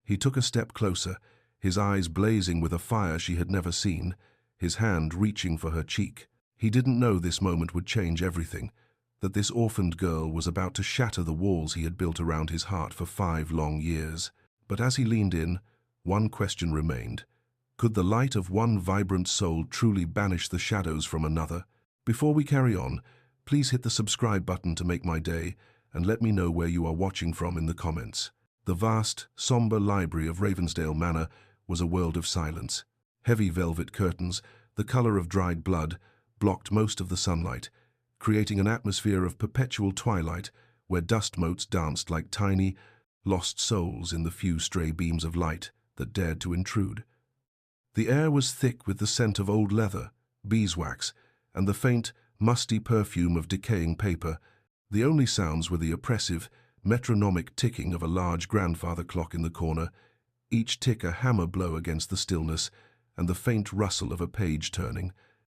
He took a step closer, his eyes blazing with a fire she had never seen, his hand reaching for her cheek. He didn't know this moment would change everything, that this orphaned girl was about to shatter the walls he had built around his heart for 5 long years. But as he leaned in, one question remained. Could the light of one vibrant soul truly banish the shadows from another? Before we carry on, please hit the subscribe button to make my day, and let me know where you are watching from in the comments. The vast, somber library of Ravensdale Manor was a world of silence. Heavy velvet curtains, the color of dried blood, blocked most of the sunlight, creating an atmosphere of perpetual twilight where dust motes danced like tiny, lost souls in the few stray beams of light that dared to intrude. The air was thick with the scent of old leather, beeswax, and the faint, musty perfume of decaying paper. The only sounds were the oppressive, metronomic ticking of a large grandfather clock in the corner, each tick a hammer blow against the stillness, and the faint rustle of a page turning.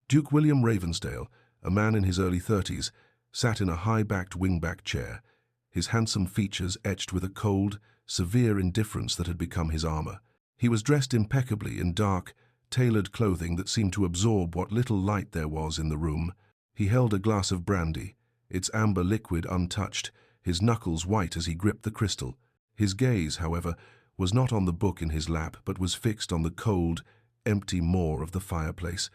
Duke William Ravensdale, a man in his early 30s, sat in a high-backed wingback chair, his handsome features etched with a cold, severe indifference that had become his armor. He was dressed impeccably in dark, tailored clothing that seemed to absorb what little light there was in the room. He held a glass of brandy, its amber liquid untouched, his knuckles white as he gripped the crystal. His gaze, however, was not on the book in his lap, but was fixed on the cold, empty maw of the fireplace,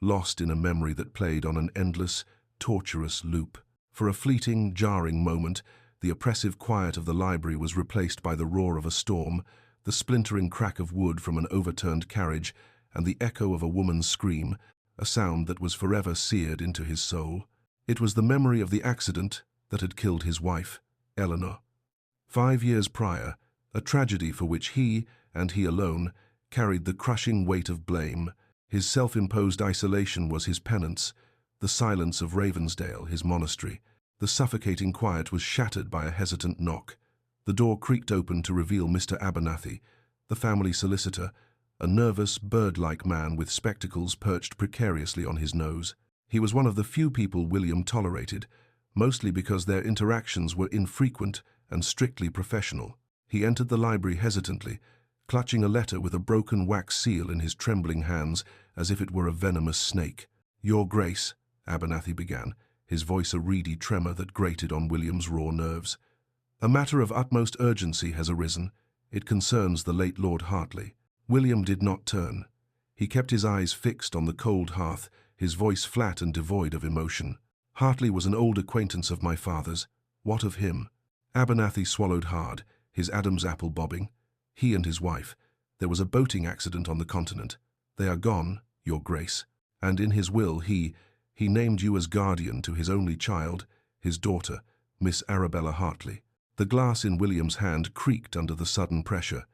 lost in a memory that played on an endless, torturous loop. For a fleeting, jarring moment, the oppressive quiet of the library was replaced by the roar of a storm, the splintering crack of wood from an overturned carriage, and the echo of a woman's scream, a sound that was forever seared into his soul. It was the memory of the accident that had killed his wife, Eleanor. 5 years prior, a tragedy for which he, and he alone, carried the crushing weight of blame. His self-imposed isolation was his penance, the silence of Ravensdale his monastery. The suffocating quiet was shattered by a hesitant knock. The door creaked open to reveal Mr. Abernathy, the family solicitor, a nervous, bird-like man with spectacles perched precariously on his nose. He was one of the few people William tolerated, mostly because their interactions were infrequent and strictly professional. He entered the library hesitantly, clutching a letter with a broken wax seal in his trembling hands as if it were a venomous snake. "Your Grace," Abernathy began, his voice a reedy tremor that grated on William's raw nerves. "A matter of utmost urgency has arisen. It concerns the late Lord Hartley." William did not turn. He kept his eyes fixed on the cold hearth, his voice flat and devoid of emotion. "Hartley was an old acquaintance of my father's. What of him?" Abernathy swallowed hard, his Adam's apple bobbing. "He and his wife. There was a boating accident on the continent. They are gone, Your Grace. And in his will he named you as guardian to his only child, his daughter, Miss Arabella Hartley." The glass in William's hand creaked under the sudden pressure.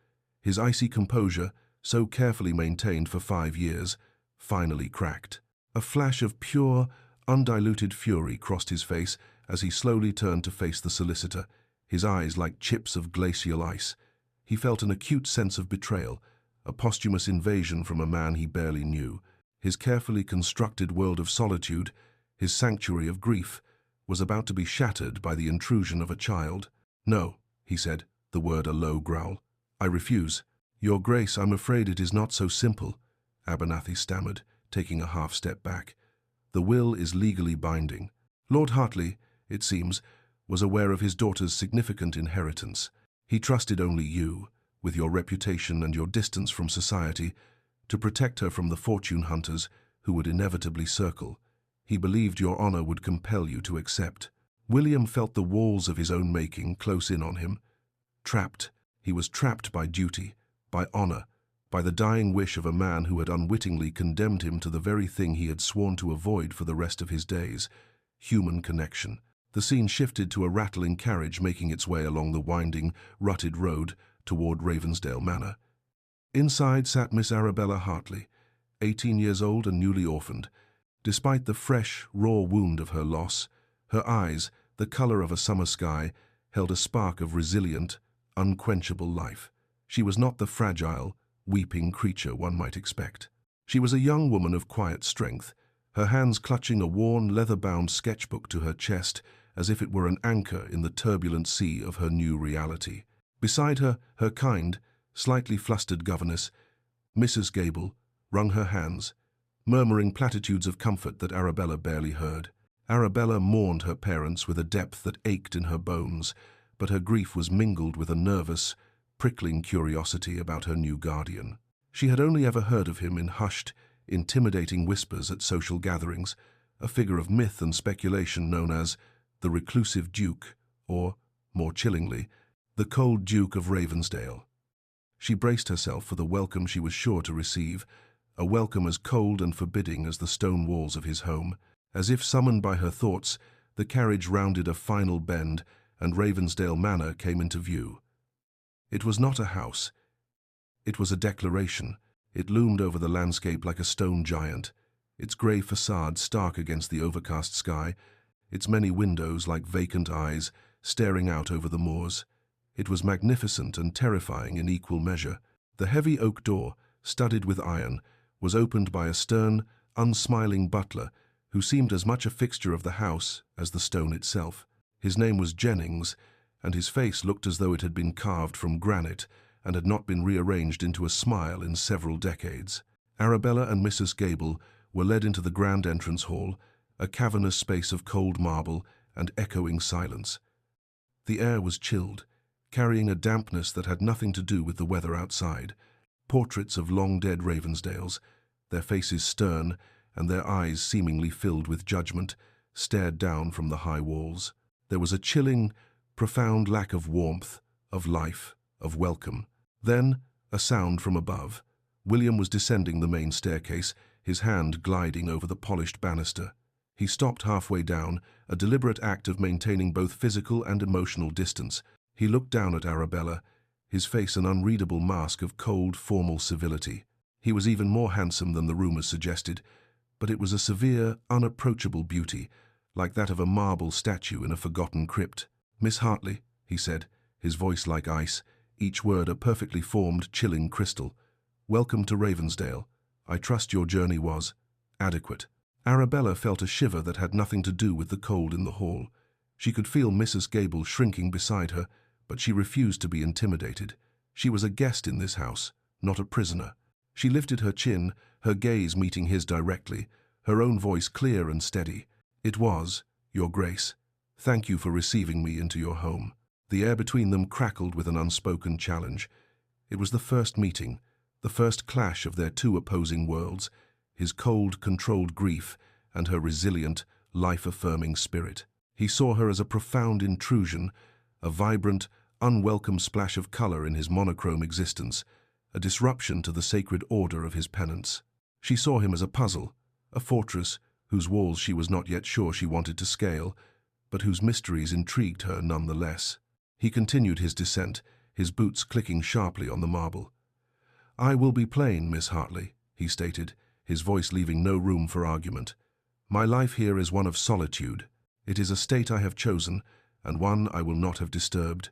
His icy composure, so carefully maintained for 5 years, finally cracked. A flash of pure, undiluted fury crossed his face as he slowly turned to face the solicitor, his eyes like chips of glacial ice. He felt an acute sense of betrayal, a posthumous invasion from a man he barely knew. His carefully constructed world of solitude, his sanctuary of grief, was about to be shattered by the intrusion of a child. "No," he said, the word a low growl. "I refuse." "Your Grace, I'm afraid it is not so simple," Abernathy stammered, taking a half-step back. "The will is legally binding. Lord Hartley, it seems, was aware of his daughter's significant inheritance. He trusted only you, with your reputation and your distance from society, to protect her from the fortune hunters who would inevitably circle. He believed your honor would compel you to accept." William felt the walls of his own making close in on him. Trapped, he was trapped by duty, by honor, by the dying wish of a man who had unwittingly condemned him to the very thing he had sworn to avoid for the rest of his days: human connection. The scene shifted to a rattling carriage making its way along the winding, rutted road toward Ravensdale Manor. Inside sat Miss Arabella Hartley, 18 years old and newly orphaned. Despite the fresh, raw wound of her loss, her eyes, the color of a summer sky, held a spark of resilient, unquenchable life. She was not the fragile, weeping creature one might expect. She was a young woman of quiet strength, her hands clutching a worn, leather-bound sketchbook to her chest as if it were an anchor in the turbulent sea of her new reality. Beside her, her kind, slightly flustered governess, Mrs. Gable, wrung her hands, murmuring platitudes of comfort that Arabella barely heard. Arabella mourned her parents with a depth that ached in her bones, but her grief was mingled with a nervous, prickling curiosity about her new guardian. She had only ever heard of him in hushed, intimidating whispers at social gatherings, a figure of myth and speculation known as the reclusive Duke, or, more chillingly, the cold Duke of Ravensdale. She braced herself for the welcome she was sure to receive, a welcome as cold and forbidding as the stone walls of his home. As if summoned by her thoughts, the carriage rounded a final bend, and Ravensdale Manor came into view. It was not a house. It was a declaration. It loomed over the landscape like a stone giant, its grey facade stark against the overcast sky, its many windows like vacant eyes staring out over the moors. It was magnificent and terrifying in equal measure. The heavy oak door, studded with iron, was opened by a stern, unsmiling butler who seemed as much a fixture of the house as the stone itself. His name was Jennings, and his face looked as though it had been carved from granite and had not been rearranged into a smile in several decades. Arabella and Mrs. Gable were led into the grand entrance hall, a cavernous space of cold marble and echoing silence. The air was chilled, carrying a dampness that had nothing to do with the weather outside. Portraits of long-dead Ravensdales, their faces stern and their eyes seemingly filled with judgment, stared down from the high walls. There was a chilling, profound lack of warmth, of life, of welcome. Then, a sound from above. William was descending the main staircase, his hand gliding over the polished banister. He stopped halfway down, a deliberate act of maintaining both physical and emotional distance. He looked down at Arabella, his face an unreadable mask of cold, formal civility. He was even more handsome than the rumors suggested, but it was a severe, unapproachable beauty, like that of a marble statue in a forgotten crypt. "Miss Hartley," he said, his voice like ice, each word a perfectly formed, chilling crystal. "Welcome to Ravensdale. I trust your journey was adequate." Arabella felt a shiver that had nothing to do with the cold in the hall. She could feel Mrs. Gable shrinking beside her, but she refused to be intimidated. She was a guest in this house, not a prisoner. She lifted her chin, her gaze meeting his directly, her own voice clear and steady. "It was, Your Grace. Thank you for receiving me into your home." The air between them crackled with an unspoken challenge. It was the first meeting, the first clash of their two opposing worlds, his cold, controlled grief and her resilient, life-affirming spirit. He saw her as a profound intrusion, a vibrant, unwelcome splash of color in his monochrome existence, a disruption to the sacred order of his penance. She saw him as a puzzle, a fortress whose walls she was not yet sure she wanted to scale, but whose mysteries intrigued her nonetheless. He continued his descent, his boots clicking sharply on the marble. "I will be plain, Miss Hartley," he stated, his voice leaving no room for argument. "My life here is one of solitude. It is a state I have chosen, and one I will not have disturbed.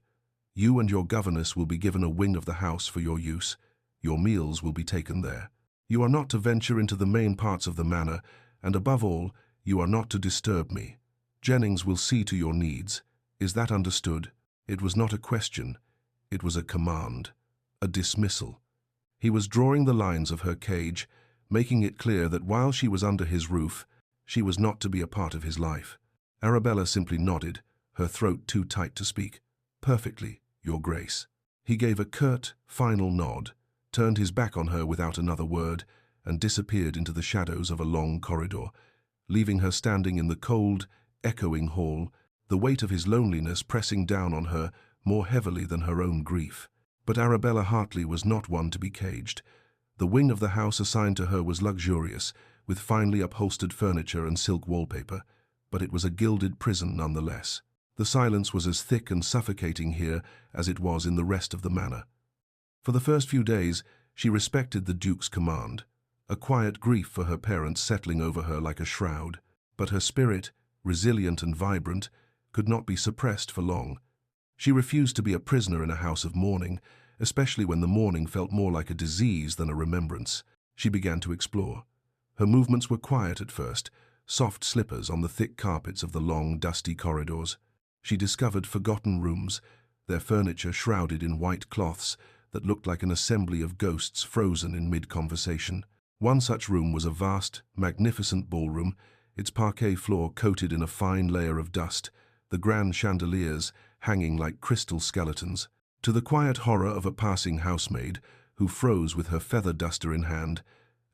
You and your governess will be given a wing of the house for your use. Your meals will be taken there. You are not to venture into the main parts of the manor, and above all, you are not to disturb me. Jennings will see to your needs. Is that understood?" It was not a question. It was a command, a dismissal. He was drawing the lines of her cage, making it clear that while she was under his roof, she was not to be a part of his life. Arabella simply nodded, her throat too tight to speak. "Perfectly, Your Grace." He gave a curt, final nod, turned his back on her without another word, and disappeared into the shadows of a long corridor, leaving her standing in the cold, echoing hall, the weight of his loneliness pressing down on her more heavily than her own grief. But Arabella Hartley was not one to be caged. The wing of the house assigned to her was luxurious, with finely upholstered furniture and silk wallpaper, but it was a gilded prison nonetheless. The silence was as thick and suffocating here as it was in the rest of the manor. For the first few days, she respected the Duke's command, a quiet grief for her parents settling over her like a shroud. But her spirit, resilient and vibrant, could not be suppressed for long. She refused to be a prisoner in a house of mourning, especially when the mourning felt more like a disease than a remembrance. She began to explore. Her movements were quiet at first, soft slippers on the thick carpets of the long, dusty corridors. She discovered forgotten rooms, their furniture shrouded in white cloths, that looked like an assembly of ghosts frozen in mid-conversation. One such room was a vast, magnificent ballroom, its parquet floor coated in a fine layer of dust, the grand chandeliers hanging like crystal skeletons. To the quiet horror of a passing housemaid, who froze with her feather duster in hand,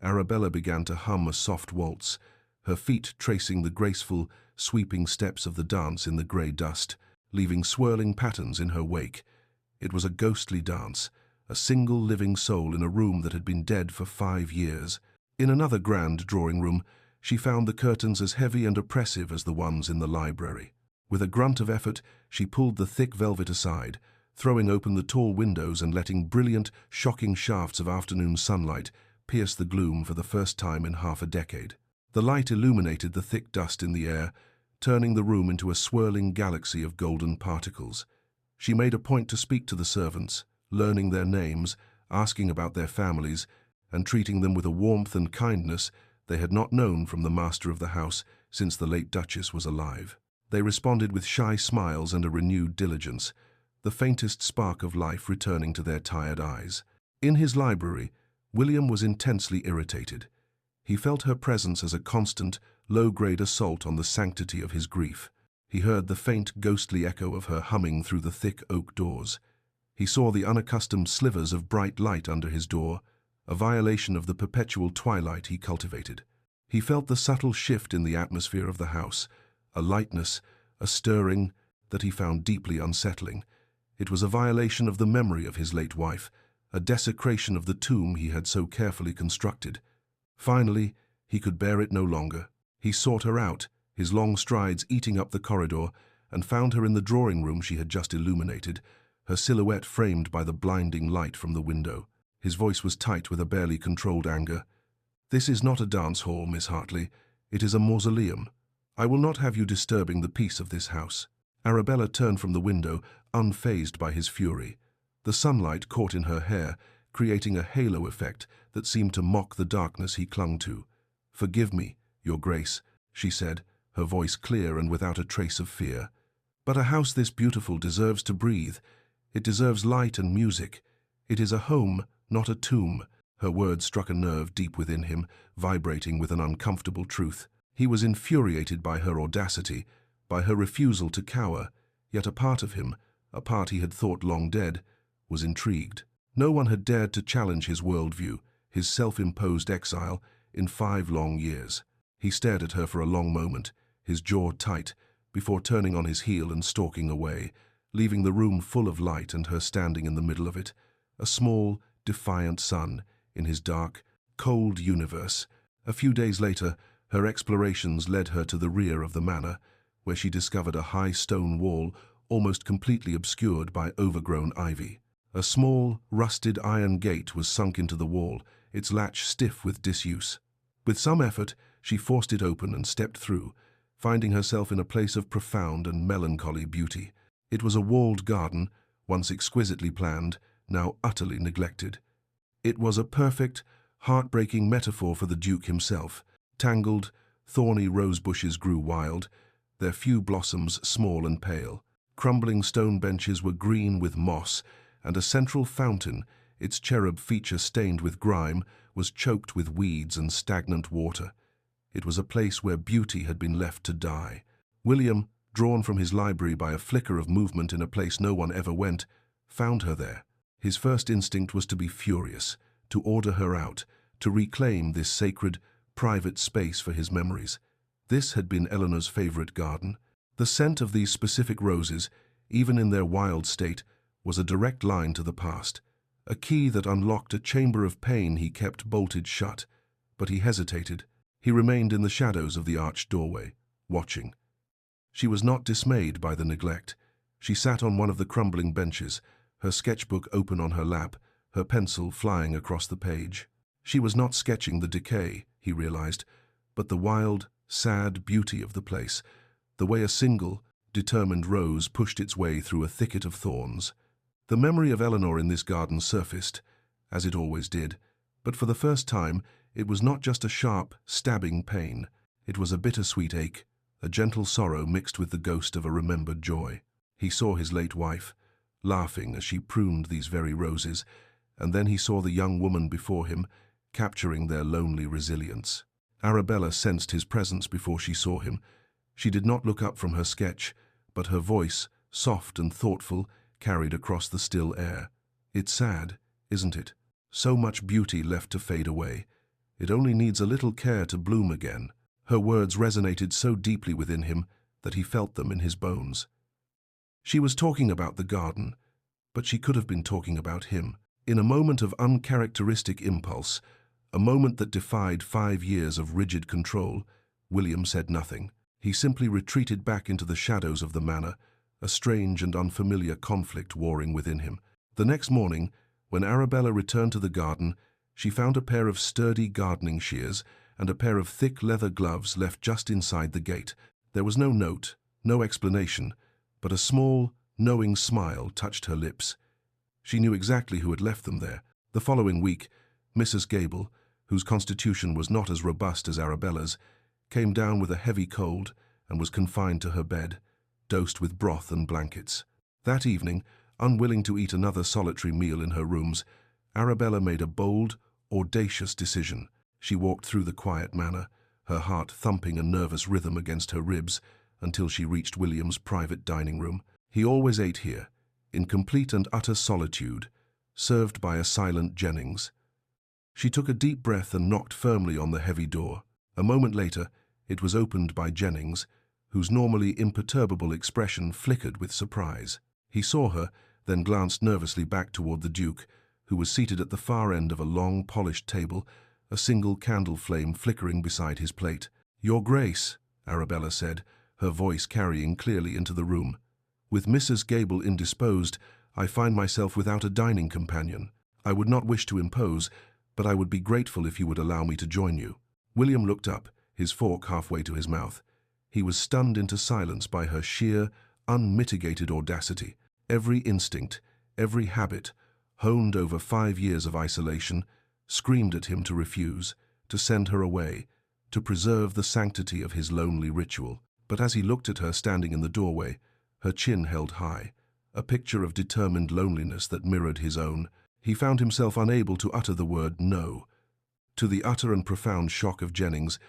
Arabella began to hum a soft waltz, her feet tracing the graceful, sweeping steps of the dance in the grey dust, leaving swirling patterns in her wake. It was a ghostly dance, a single living soul in a room that had been dead for 5 years. In another grand drawing-room, she found the curtains as heavy and oppressive as the ones in the library. With a grunt of effort, she pulled the thick velvet aside, throwing open the tall windows and letting brilliant, shocking shafts of afternoon sunlight pierce the gloom for the first time in half a decade. The light illuminated the thick dust in the air, turning the room into a swirling galaxy of golden particles. She made a point to speak to the servants, learning their names, asking about their families, and treating them with a warmth and kindness they had not known from the master of the house since the late Duchess was alive. They responded with shy smiles and a renewed diligence, the faintest spark of life returning to their tired eyes. In his library, William was intensely irritated. He felt her presence as a constant, low-grade assault on the sanctity of his grief. He heard the faint, ghostly echo of her humming through the thick oak doors. He saw the unaccustomed slivers of bright light under his door, a violation of the perpetual twilight he cultivated. He felt the subtle shift in the atmosphere of the house, a lightness, a stirring that he found deeply unsettling. It was a violation of the memory of his late wife, a desecration of the tomb he had so carefully constructed. Finally, he could bear it no longer. He sought her out, his long strides eating up the corridor, and found her in the drawing-room she had just illuminated, her silhouette framed by the blinding light from the window. His voice was tight with a barely controlled anger. "This is not a dance hall, Miss Hartley. It is a mausoleum. I will not have you disturbing the peace of this house." Arabella turned from the window, unfazed by his fury. The sunlight caught in her hair, creating a halo effect that seemed to mock the darkness he clung to. "Forgive me, Your Grace," she said, her voice clear and without a trace of fear. "But a house this beautiful deserves to breathe. It deserves light and music. It is a home, not a tomb." Her words struck a nerve deep within him, vibrating with an uncomfortable truth. He was infuriated by her audacity, by her refusal to cower, yet a part of him, a part he had thought long dead, was intrigued. No one had dared to challenge his worldview, his self-imposed exile, in 5 long years. He stared at her for a long moment, his jaw tight, before turning on his heel and stalking away, leaving the room full of light and her standing in the middle of it, a small, defiant sun in his dark, cold universe. A few days later, her explorations led her to the rear of the manor, where she discovered a high stone wall almost completely obscured by overgrown ivy. A small, rusted iron gate was sunk into the wall, its latch stiff with disuse. With some effort, she forced it open and stepped through, finding herself in a place of profound and melancholy beauty. It was a walled garden, once exquisitely planned, now utterly neglected. It was a perfect, heartbreaking metaphor for the Duke himself. Tangled, thorny rose bushes grew wild, their few blossoms small and pale. Crumbling stone benches were green with moss, and a central fountain, its cherub feature stained with grime, was choked with weeds and stagnant water. It was a place where beauty had been left to die. William, drawn from his library by a flicker of movement in a place no one ever went, found her there. His first instinct was to be furious, to order her out, to reclaim this sacred, private space for his memories. This had been Eleanor's favorite garden. The scent of these specific roses, even in their wild state, was a direct line to the past, a key that unlocked a chamber of pain he kept bolted shut. But he hesitated. He remained in the shadows of the arched doorway, watching. She was not dismayed by the neglect. She sat on one of the crumbling benches, her sketchbook open on her lap, her pencil flying across the page. She was not sketching the decay, he realized, but the wild, sad beauty of the place, the way a single, determined rose pushed its way through a thicket of thorns. The memory of Eleanor in this garden surfaced, as it always did, but for the first time it was not just a sharp, stabbing pain. It was a bittersweet ache, a gentle sorrow mixed with the ghost of a remembered joy. He saw his late wife, laughing as she pruned these very roses, and then he saw the young woman before him, capturing their lonely resilience. Arabella sensed his presence before she saw him. She did not look up from her sketch, but her voice, soft and thoughtful, carried across the still air. "It's sad, isn't it? So much beauty left to fade away. It only needs a little care to bloom again." Her words resonated so deeply within him that he felt them in his bones. She was talking about the garden, but she could have been talking about him. In a moment of uncharacteristic impulse, a moment that defied 5 years of rigid control, William said nothing. He simply retreated back into the shadows of the manor, a strange and unfamiliar conflict warring within him. The next morning, when Arabella returned to the garden, she found a pair of sturdy gardening shears and a pair of thick leather gloves left just inside the gate. There was no note, no explanation, but a small, knowing smile touched her lips. She knew exactly who had left them there. The following week, Mrs. Gable, whose constitution was not as robust as Arabella's, came down with a heavy cold and was confined to her bed, dosed with broth and blankets. That evening, unwilling to eat another solitary meal in her rooms, Arabella made a bold, audacious decision. She walked through the quiet manor, her heart thumping a nervous rhythm against her ribs, until she reached William's private dining room. He always ate here, in complete and utter solitude, served by a silent Jennings. She took a deep breath and knocked firmly on the heavy door. A moment later, it was opened by Jennings, whose normally imperturbable expression flickered with surprise. He saw her, then glanced nervously back toward the Duke, who was seated at the far end of a long, polished table, a single candle flame flickering beside his plate. "Your Grace," Arabella said, her voice carrying clearly into the room. "With Mrs. Gable indisposed, I find myself without a dining companion. I would not wish to impose, but I would be grateful if you would allow me to join you." William looked up, his fork halfway to his mouth. He was stunned into silence by her sheer, unmitigated audacity. Every instinct, every habit, honed over 5 years of isolation, screamed at him to refuse, to send her away, to preserve the sanctity of his lonely ritual. But as he looked at her standing in the doorway, her chin held high, a picture of determined loneliness that mirrored his own, he found himself unable to utter the word no. To the utter and profound shock of Jennings,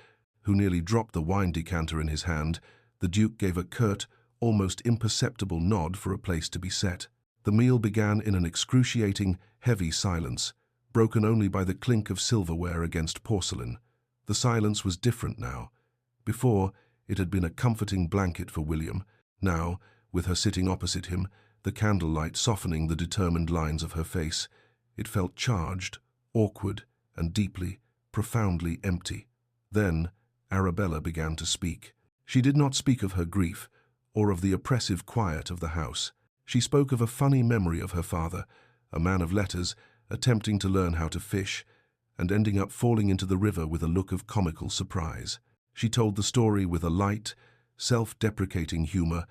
who nearly dropped the wine decanter in his hand, the Duke gave a curt, almost imperceptible nod for a place to be set. The meal began in an excruciating, heavy silence, broken only by the clink of silverware against porcelain. The silence was different now. Before, it had been a comforting blanket for William. Now, with her sitting opposite him, the candlelight softening the determined lines of her face, it felt charged, awkward, and deeply, profoundly empty. Then, Arabella began to speak. She did not speak of her grief, or of the oppressive quiet of the house. She spoke of a funny memory of her father, a man of letters, attempting to learn how to fish, and ending up falling into the river with a look of comical surprise. She told the story with a light, self-deprecating humor,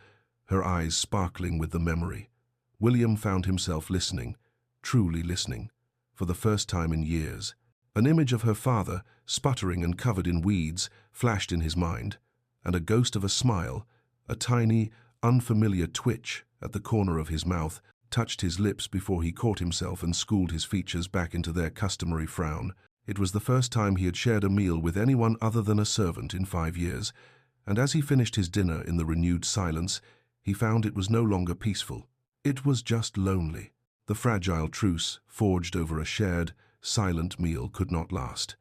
her eyes sparkling with the memory. William found himself listening, truly listening, for the first time in years. An image of her father, sputtering and covered in weeds, flashed in his mind, and a ghost of a smile, a tiny, unfamiliar twitch at the corner of his mouth, touched his lips before he caught himself and schooled his features back into their customary frown. It was the first time he had shared a meal with anyone other than a servant in 5 years, and as he finished his dinner in the renewed silence, he found it was no longer peaceful. It was just lonely. The fragile truce, forged over a shared, silent meal, could not last.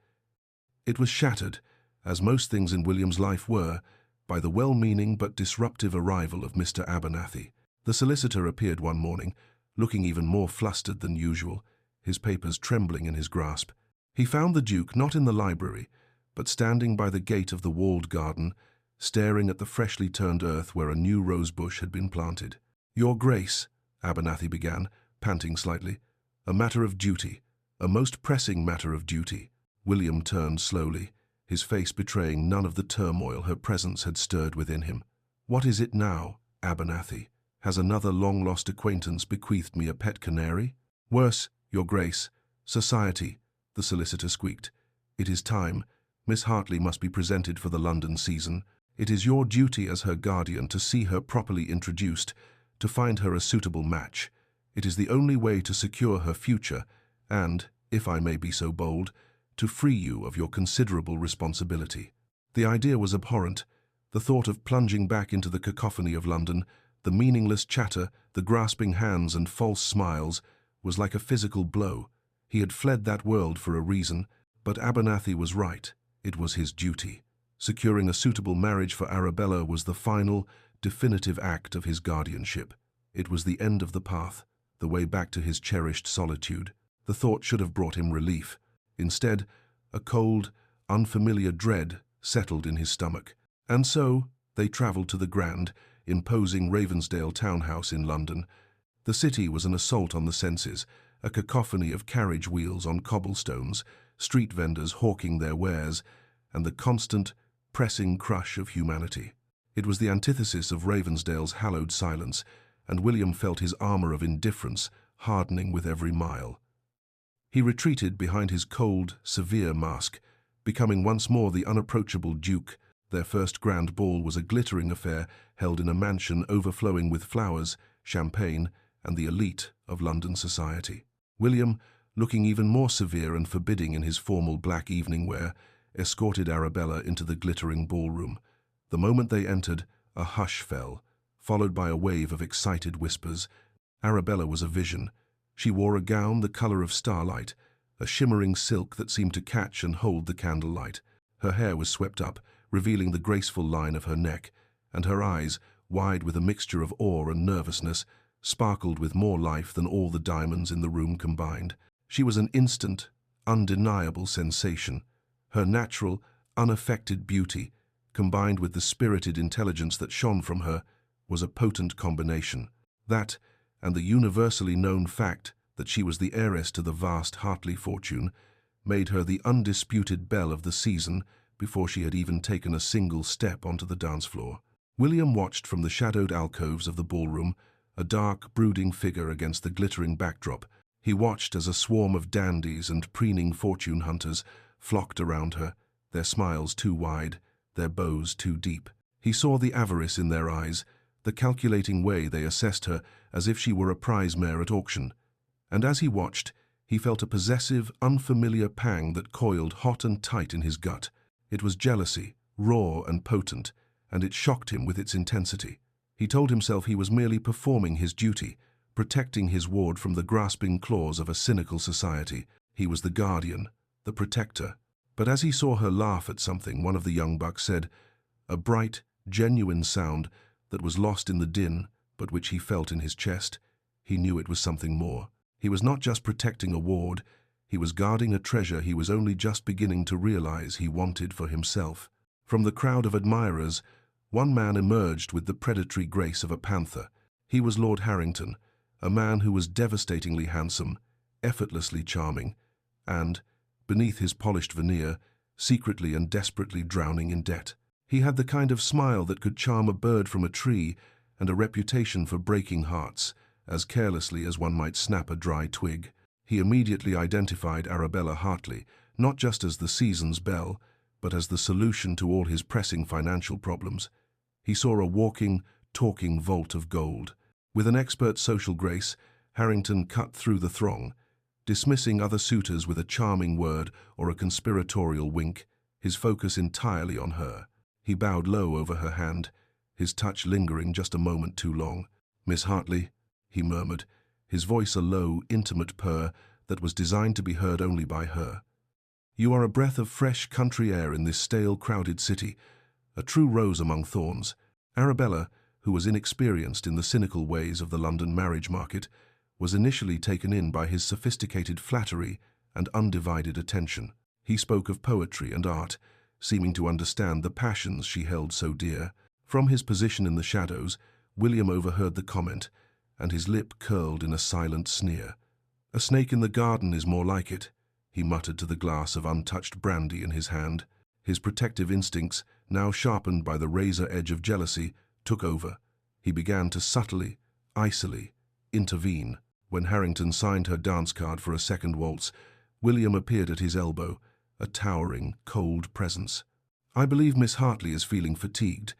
It was shattered, as most things in William's life were, by the well-meaning but disruptive arrival of Mr. Abernathy. The solicitor appeared one morning, looking even more flustered than usual, his papers trembling in his grasp. He found the Duke not in the library, but standing by the gate of the walled garden, staring at the freshly turned earth where a new rosebush had been planted. "Your Grace," Abernathy began, panting slightly, "a matter of duty, a most pressing matter of duty." William turned slowly, his face betraying none of the turmoil her presence had stirred within him. "What is it now, Abernathy? Has another long-lost acquaintance bequeathed me a pet canary?" "Worse, Your Grace. Society," the solicitor squeaked. "It is time. Miss Hartley must be presented for the London season. It is your duty as her guardian to see her properly introduced, to find her a suitable match. It is the only way to secure her future, and, if I may be so bold, to free you of your considerable responsibility. The idea was abhorrent. The thought of plunging back into the cacophony of London, the meaningless chatter, the grasping hands and false smiles, was like a physical blow. He had fled that world for a reason, but Abernathy was right. It was his duty. Securing a suitable marriage for Arabella was the final, definitive act of his guardianship. It was the end of the path, the way back to his cherished solitude. The thought should have brought him relief. Instead, a cold, unfamiliar dread settled in his stomach. And so, they travelled to the grand, imposing Ravensdale townhouse in London. The city was an assault on the senses, a cacophony of carriage wheels on cobblestones, street vendors hawking their wares, and the constant, pressing crush of humanity. It was the antithesis of Ravensdale's hallowed silence, and William felt his armour of indifference hardening with every mile. He retreated behind his cold, severe mask, becoming once more the unapproachable duke. Their first grand ball was a glittering affair held in a mansion overflowing with flowers, champagne, and the elite of London society. William, looking even more severe and forbidding in his formal black evening wear, escorted Arabella into the glittering ballroom. The moment they entered, a hush fell, followed by a wave of excited whispers. Arabella was a vision. She wore a gown the colour of starlight, a shimmering silk that seemed to catch and hold the candlelight. Her hair was swept up, revealing the graceful line of her neck, and her eyes, wide with a mixture of awe and nervousness, sparkled with more life than all the diamonds in the room combined. She was an instant, undeniable sensation. Her natural, unaffected beauty, combined with the spirited intelligence that shone from her, was a potent combination. That, and the universally known fact that she was the heiress to the vast Hartley fortune, made her the undisputed belle of the season before she had even taken a single step onto the dance floor. William watched from the shadowed alcoves of the ballroom, a dark, brooding figure against the glittering backdrop. He watched as a swarm of dandies and preening fortune hunters flocked around her, their smiles too wide, their bows too deep. He saw the avarice in their eyes, the calculating way they assessed her as if she were a prize mare at auction. And as he watched, he felt a possessive, unfamiliar pang that coiled hot and tight in his gut. It was jealousy, raw and potent, and it shocked him with its intensity. He told himself he was merely performing his duty, protecting his ward from the grasping claws of a cynical society. He was the guardian, the protector. But as he saw her laugh at something, one of the young bucks said, a bright, genuine sound that was lost in the din, but which he felt in his chest. He knew it was something more. He was not just protecting a ward, he was guarding a treasure he was only just beginning to realize he wanted for himself. From the crowd of admirers, one man emerged with the predatory grace of a panther. He was Lord Harrington, a man who was devastatingly handsome, effortlessly charming, and, beneath his polished veneer, secretly and desperately drowning in debt. He had the kind of smile that could charm a bird from a tree and a reputation for breaking hearts, as carelessly as one might snap a dry twig. He immediately identified Arabella Hartley, not just as the season's belle, but as the solution to all his pressing financial problems. He saw a walking, talking vault of gold. With an expert social grace, Harrington cut through the throng, dismissing other suitors with a charming word or a conspiratorial wink, his focus entirely on her. He bowed low over her hand, his touch lingering just a moment too long. "Miss Hartley," he murmured, his voice a low, intimate purr that was designed to be heard only by her. "You are a breath of fresh country air in this stale, crowded city, a true rose among thorns." Arabella, who was inexperienced in the cynical ways of the London marriage market, was initially taken in by his sophisticated flattery and undivided attention. He spoke of poetry and art, seeming to understand the passions she held so dear. From his position in the shadows, William overheard the comment, and his lip curled in a silent sneer. "A snake in the garden is more like it," he muttered to the glass of untouched brandy in his hand. His protective instincts, now sharpened by the razor edge of jealousy, took over. He began to subtly, icily, intervene. When Harrington signed her dance card for a second waltz, William appeared at his elbow, a towering, cold presence. "I believe Miss Hartley is feeling fatigued,"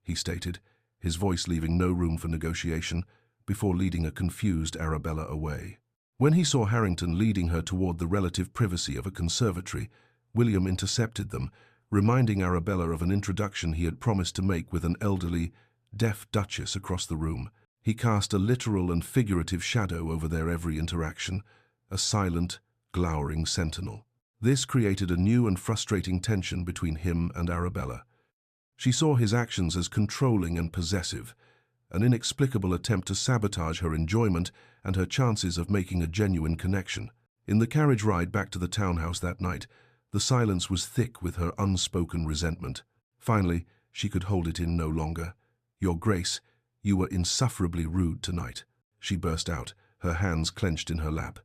he stated, his voice leaving no room for negotiation, before leading a confused Arabella away. When he saw Harrington leading her toward the relative privacy of a conservatory, William intercepted them, reminding Arabella of an introduction he had promised to make with an elderly, deaf duchess across the room. He cast a literal and figurative shadow over their every interaction, a silent, glowering sentinel. This created a new and frustrating tension between him and Arabella. She saw his actions as controlling and possessive, an inexplicable attempt to sabotage her enjoyment and her chances of making a genuine connection. In the carriage ride back to the townhouse that night, the silence was thick with her unspoken resentment. Finally, she could hold it in no longer. "Your Grace, you were insufferably rude tonight," she burst out, her hands clenched in her lap.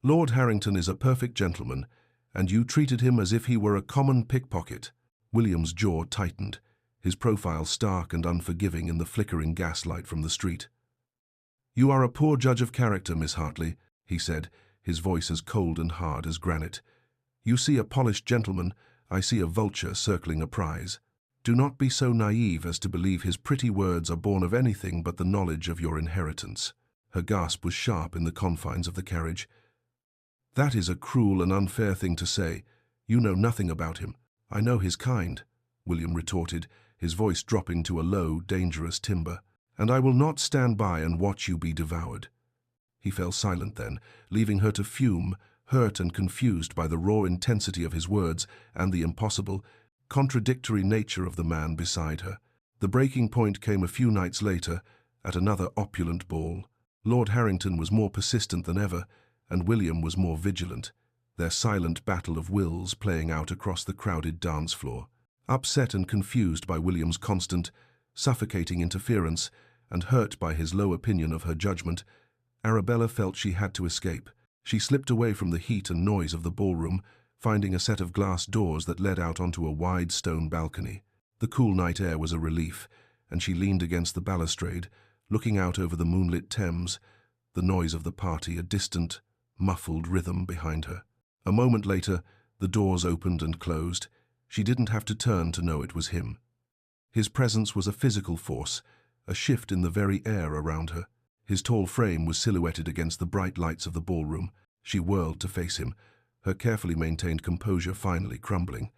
"Lord Harrington is a perfect gentleman, and you treated him as if he were a common pickpocket." William's jaw tightened, his profile stark and unforgiving in the flickering gaslight from the street. "You are a poor judge of character, Miss Hartley," he said, his voice as cold and hard as granite. "You see a polished gentleman, I see a vulture circling a prize. Do not be so naive as to believe his pretty words are born of anything but the knowledge of your inheritance." Her gasp was sharp in the confines of the carriage. "That is a cruel and unfair thing to say. You know nothing about him." "I know his kind," William retorted, his voice dropping to a low, dangerous timbre. "And I will not stand by and watch you be devoured." He fell silent then, leaving her to fume, hurt and confused by the raw intensity of his words and the impossible, contradictory nature of the man beside her. The breaking point came a few nights later, at another opulent ball. Lord Harrington was more persistent than ever, and William was more vigilant, their silent battle of wills playing out across the crowded dance floor. Upset and confused by William's constant, suffocating interference, and hurt by his low opinion of her judgment, Arabella felt she had to escape. She slipped away from the heat and noise of the ballroom, finding a set of glass doors that led out onto a wide stone balcony. The cool night air was a relief, and she leaned against the balustrade, looking out over the moonlit Thames, the noise of the party a distant, muffled rhythm behind her. A moment later, the doors opened and closed. She didn't have to turn to know it was him. His presence was a physical force, a shift in the very air around her. His tall frame was silhouetted against the bright lights of the ballroom. She whirled to face him, her carefully maintained composure finally crumbling.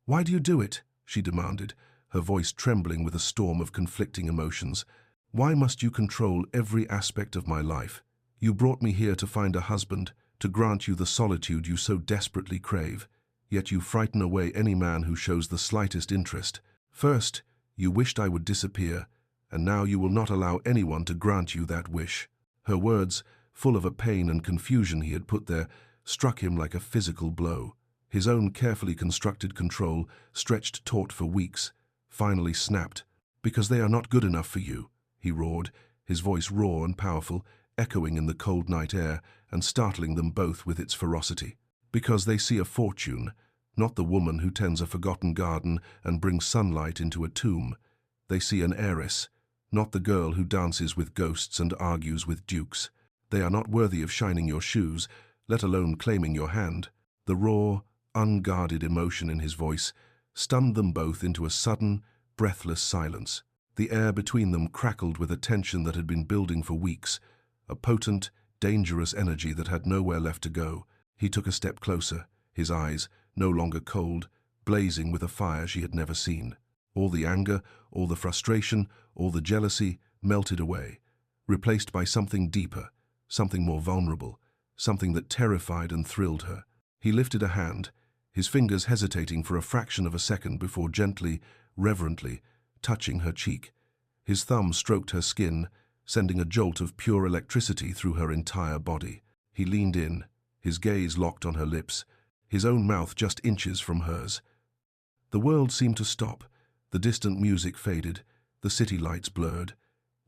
"Why do you do it?" she demanded, her voice trembling with a storm of conflicting emotions. "Why must you control every aspect of my life? You brought me here to find a husband, to grant you the solitude you so desperately crave, yet you frighten away any man who shows the slightest interest. First, you wished I would disappear, and now you will not allow anyone to grant you that wish." Her words, full of a pain and confusion he had put there, struck him like a physical blow. His own carefully constructed control, stretched taut for weeks, finally snapped. "Because they are not good enough for you," he roared, his voice raw and powerful, echoing in the cold night air and startling them both with its ferocity. "Because they see a fortune, not the woman who tends a forgotten garden and brings sunlight into a tomb. They see an heiress, not the girl who dances with ghosts and argues with dukes. They are not worthy of shining your shoes, let alone claiming your hand." The raw, unguarded emotion in his voice stunned them both into a sudden, breathless silence. The air between them crackled with a tension that had been building for weeks, a potent, dangerous energy that had nowhere left to go. He took a step closer, his eyes, no longer cold, blazing with a fire she had never seen. All the anger, all the frustration, all the jealousy melted away, replaced by something deeper, something more vulnerable, something that terrified and thrilled her. He lifted a hand, his fingers hesitating for a fraction of a second before gently, reverently, touching her cheek. His thumb stroked her skin, sending a jolt of pure electricity through her entire body. He leaned in, his gaze locked on her lips, his own mouth just inches from hers. The world seemed to stop, the distant music faded, the city lights blurred.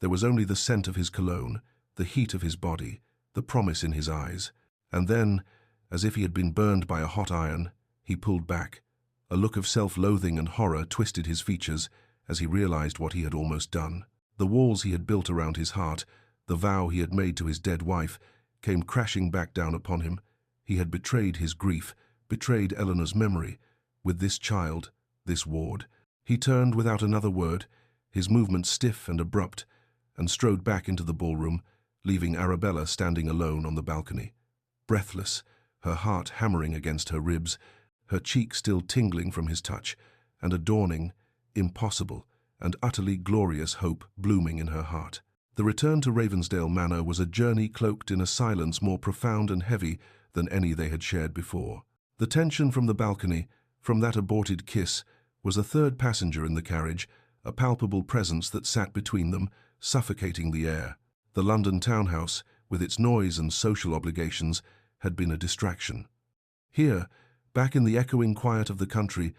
There was only the scent of his cologne, the heat of his body, the promise in his eyes. And then, as if he had been burned by a hot iron, he pulled back. A look of self-loathing and horror twisted his features as he realized what he had almost done. The walls he had built around his heart, the vow he had made to his dead wife, came crashing back down upon him. He had betrayed his grief, betrayed Eleanor's memory, with this child, this ward. He turned without another word, his movement stiff and abrupt, and strode back into the ballroom, leaving Arabella standing alone on the balcony. Breathless, her heart hammering against her ribs, her cheek still tingling from his touch, and a dawning, impossible, and utterly glorious hope blooming in her heart. The return to Ravensdale Manor was a journey cloaked in a silence more profound and heavy than any they had shared before. The tension from the balcony, from that aborted kiss, was a third passenger in the carriage, a palpable presence that sat between them, suffocating the air. The London townhouse, with its noise and social obligations, had been a distraction. Here, back in the echoing quiet of the country,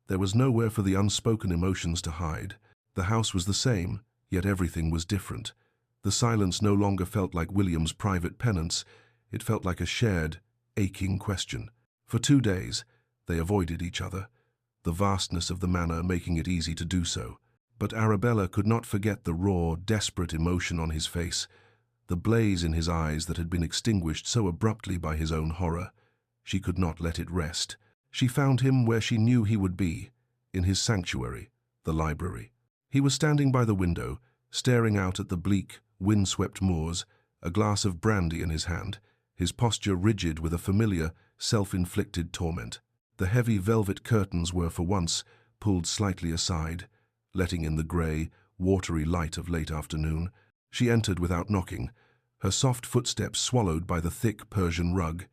there was nowhere for the unspoken emotions to hide. The house was the same, yet everything was different. The silence no longer felt like William's private penance, it felt like a shared, aching question. For 2 days, they avoided each other, the vastness of the manor making it easy to do so. But Arabella could not forget the raw, desperate emotion on his face, the blaze in his eyes that had been extinguished so abruptly by his own horror. She could not let it rest. She found him where she knew he would be, in his sanctuary, the library. He was standing by the window, staring out at the bleak, wind-swept moors, a glass of brandy in his hand, his posture rigid with a familiar, self-inflicted torment. The heavy velvet curtains were, for once, pulled slightly aside, letting in the grey, watery light of late afternoon. She entered without knocking, her soft footsteps swallowed by the thick Persian rug.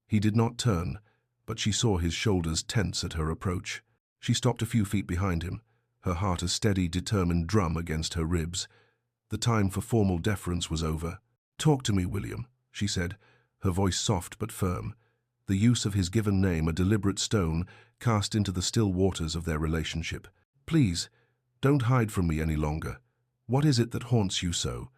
He did not turn, but she saw his shoulders tense at her approach. She stopped a few feet behind him, her heart a steady, determined drum against her ribs. The time for formal deference was over. "Talk to me, William," she said, her voice soft but firm, the use of his given name a deliberate stone cast into the still waters of their relationship. "Please, don't hide from me any longer. What is it that haunts you so?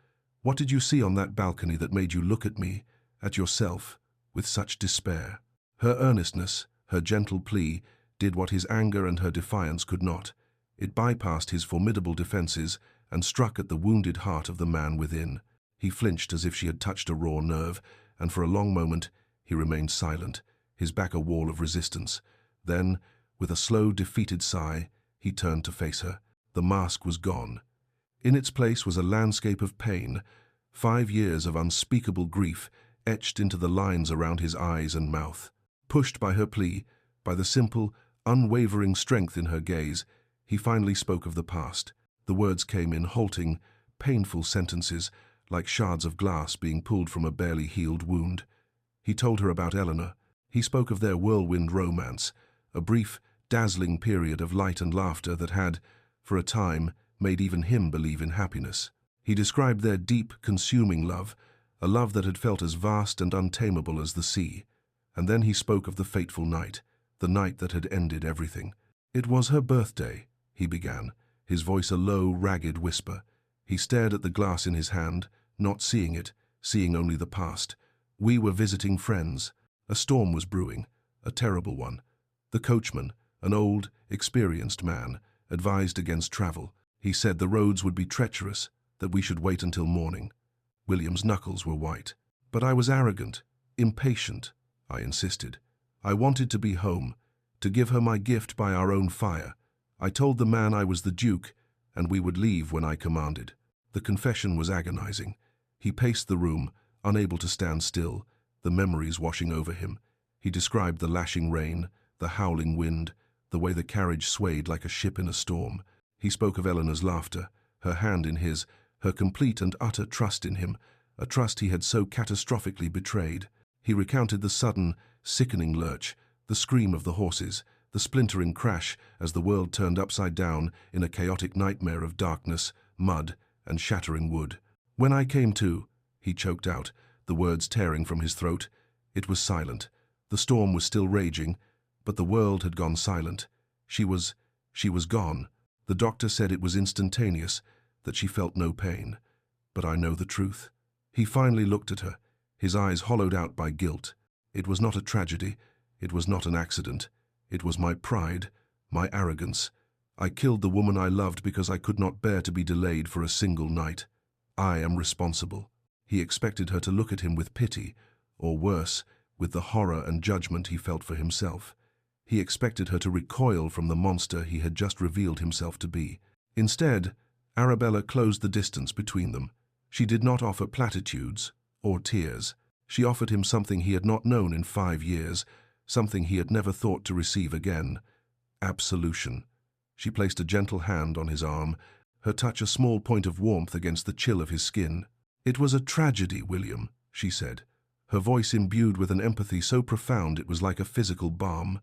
What did you see on that balcony that made you look at me, at yourself, with such despair?" Her earnestness, her gentle plea, did what his anger and her defiance could not. It bypassed his formidable defenses and struck at the wounded heart of the man within. He flinched as if she had touched a raw nerve, and for a long moment he remained silent, his back a wall of resistance. Then, with a slow, defeated sigh, he turned to face her. The mask was gone. In its place was a landscape of pain, 5 years of unspeakable grief etched into the lines around his eyes and mouth. Pushed by her plea, by the simple, unwavering strength in her gaze, he finally spoke of the past. The words came in halting, painful sentences, like shards of glass being pulled from a barely healed wound. He told her about Eleanor. He spoke of their whirlwind romance, a brief, dazzling period of light and laughter that had, for a time, made even him believe in happiness. He described their deep, consuming love, a love that had felt as vast and untamable as the sea. And then he spoke of the fateful night, the night that had ended everything. "It was her birthday," he began, his voice a low, ragged whisper. He stared at the glass in his hand, not seeing it, seeing only the past. "We were visiting friends. A storm was brewing, a terrible one. The coachman, an old, experienced man, advised against travel. He said the roads would be treacherous, that we should wait until morning." William's knuckles were white. "But I was arrogant, impatient," I insisted. "I wanted to be home, to give her my gift by our own fire. I told the man I was the Duke, and we would leave when I commanded." The confession was agonizing. He paced the room, unable to stand still, the memories washing over him. He described the lashing rain, the howling wind, the way the carriage swayed like a ship in a storm. He spoke of Eleanor's laughter, her hand in his, her complete and utter trust in him, a trust he had so catastrophically betrayed. He recounted the sudden, sickening lurch, the scream of the horses, the splintering crash as the world turned upside down in a chaotic nightmare of darkness, mud, and shattering wood. "When I came to," he choked out, the words tearing from his throat. It was silent. The storm was still raging, but the world had gone silent. She was gone. The doctor said it was instantaneous, that she felt no pain. But I know the truth. He finally looked at her, his eyes hollowed out by guilt. It was not a tragedy. It was not an accident. It was my pride, my arrogance. I killed the woman I loved because I could not bear to be delayed for a single night. I am responsible. He expected her to look at him with pity, or worse, with the horror and judgment he felt for himself. He expected her to recoil from the monster he had just revealed himself to be. Instead, Arabella closed the distance between them, She did not offer platitudes or tears. She offered him something he had not known in 5 years, something he had never thought to receive again: absolution. She placed a gentle hand on his arm, her touch a small point of warmth against the chill of his skin. "It was a tragedy, William," she said, her voice imbued with an empathy so profound it was like a physical balm.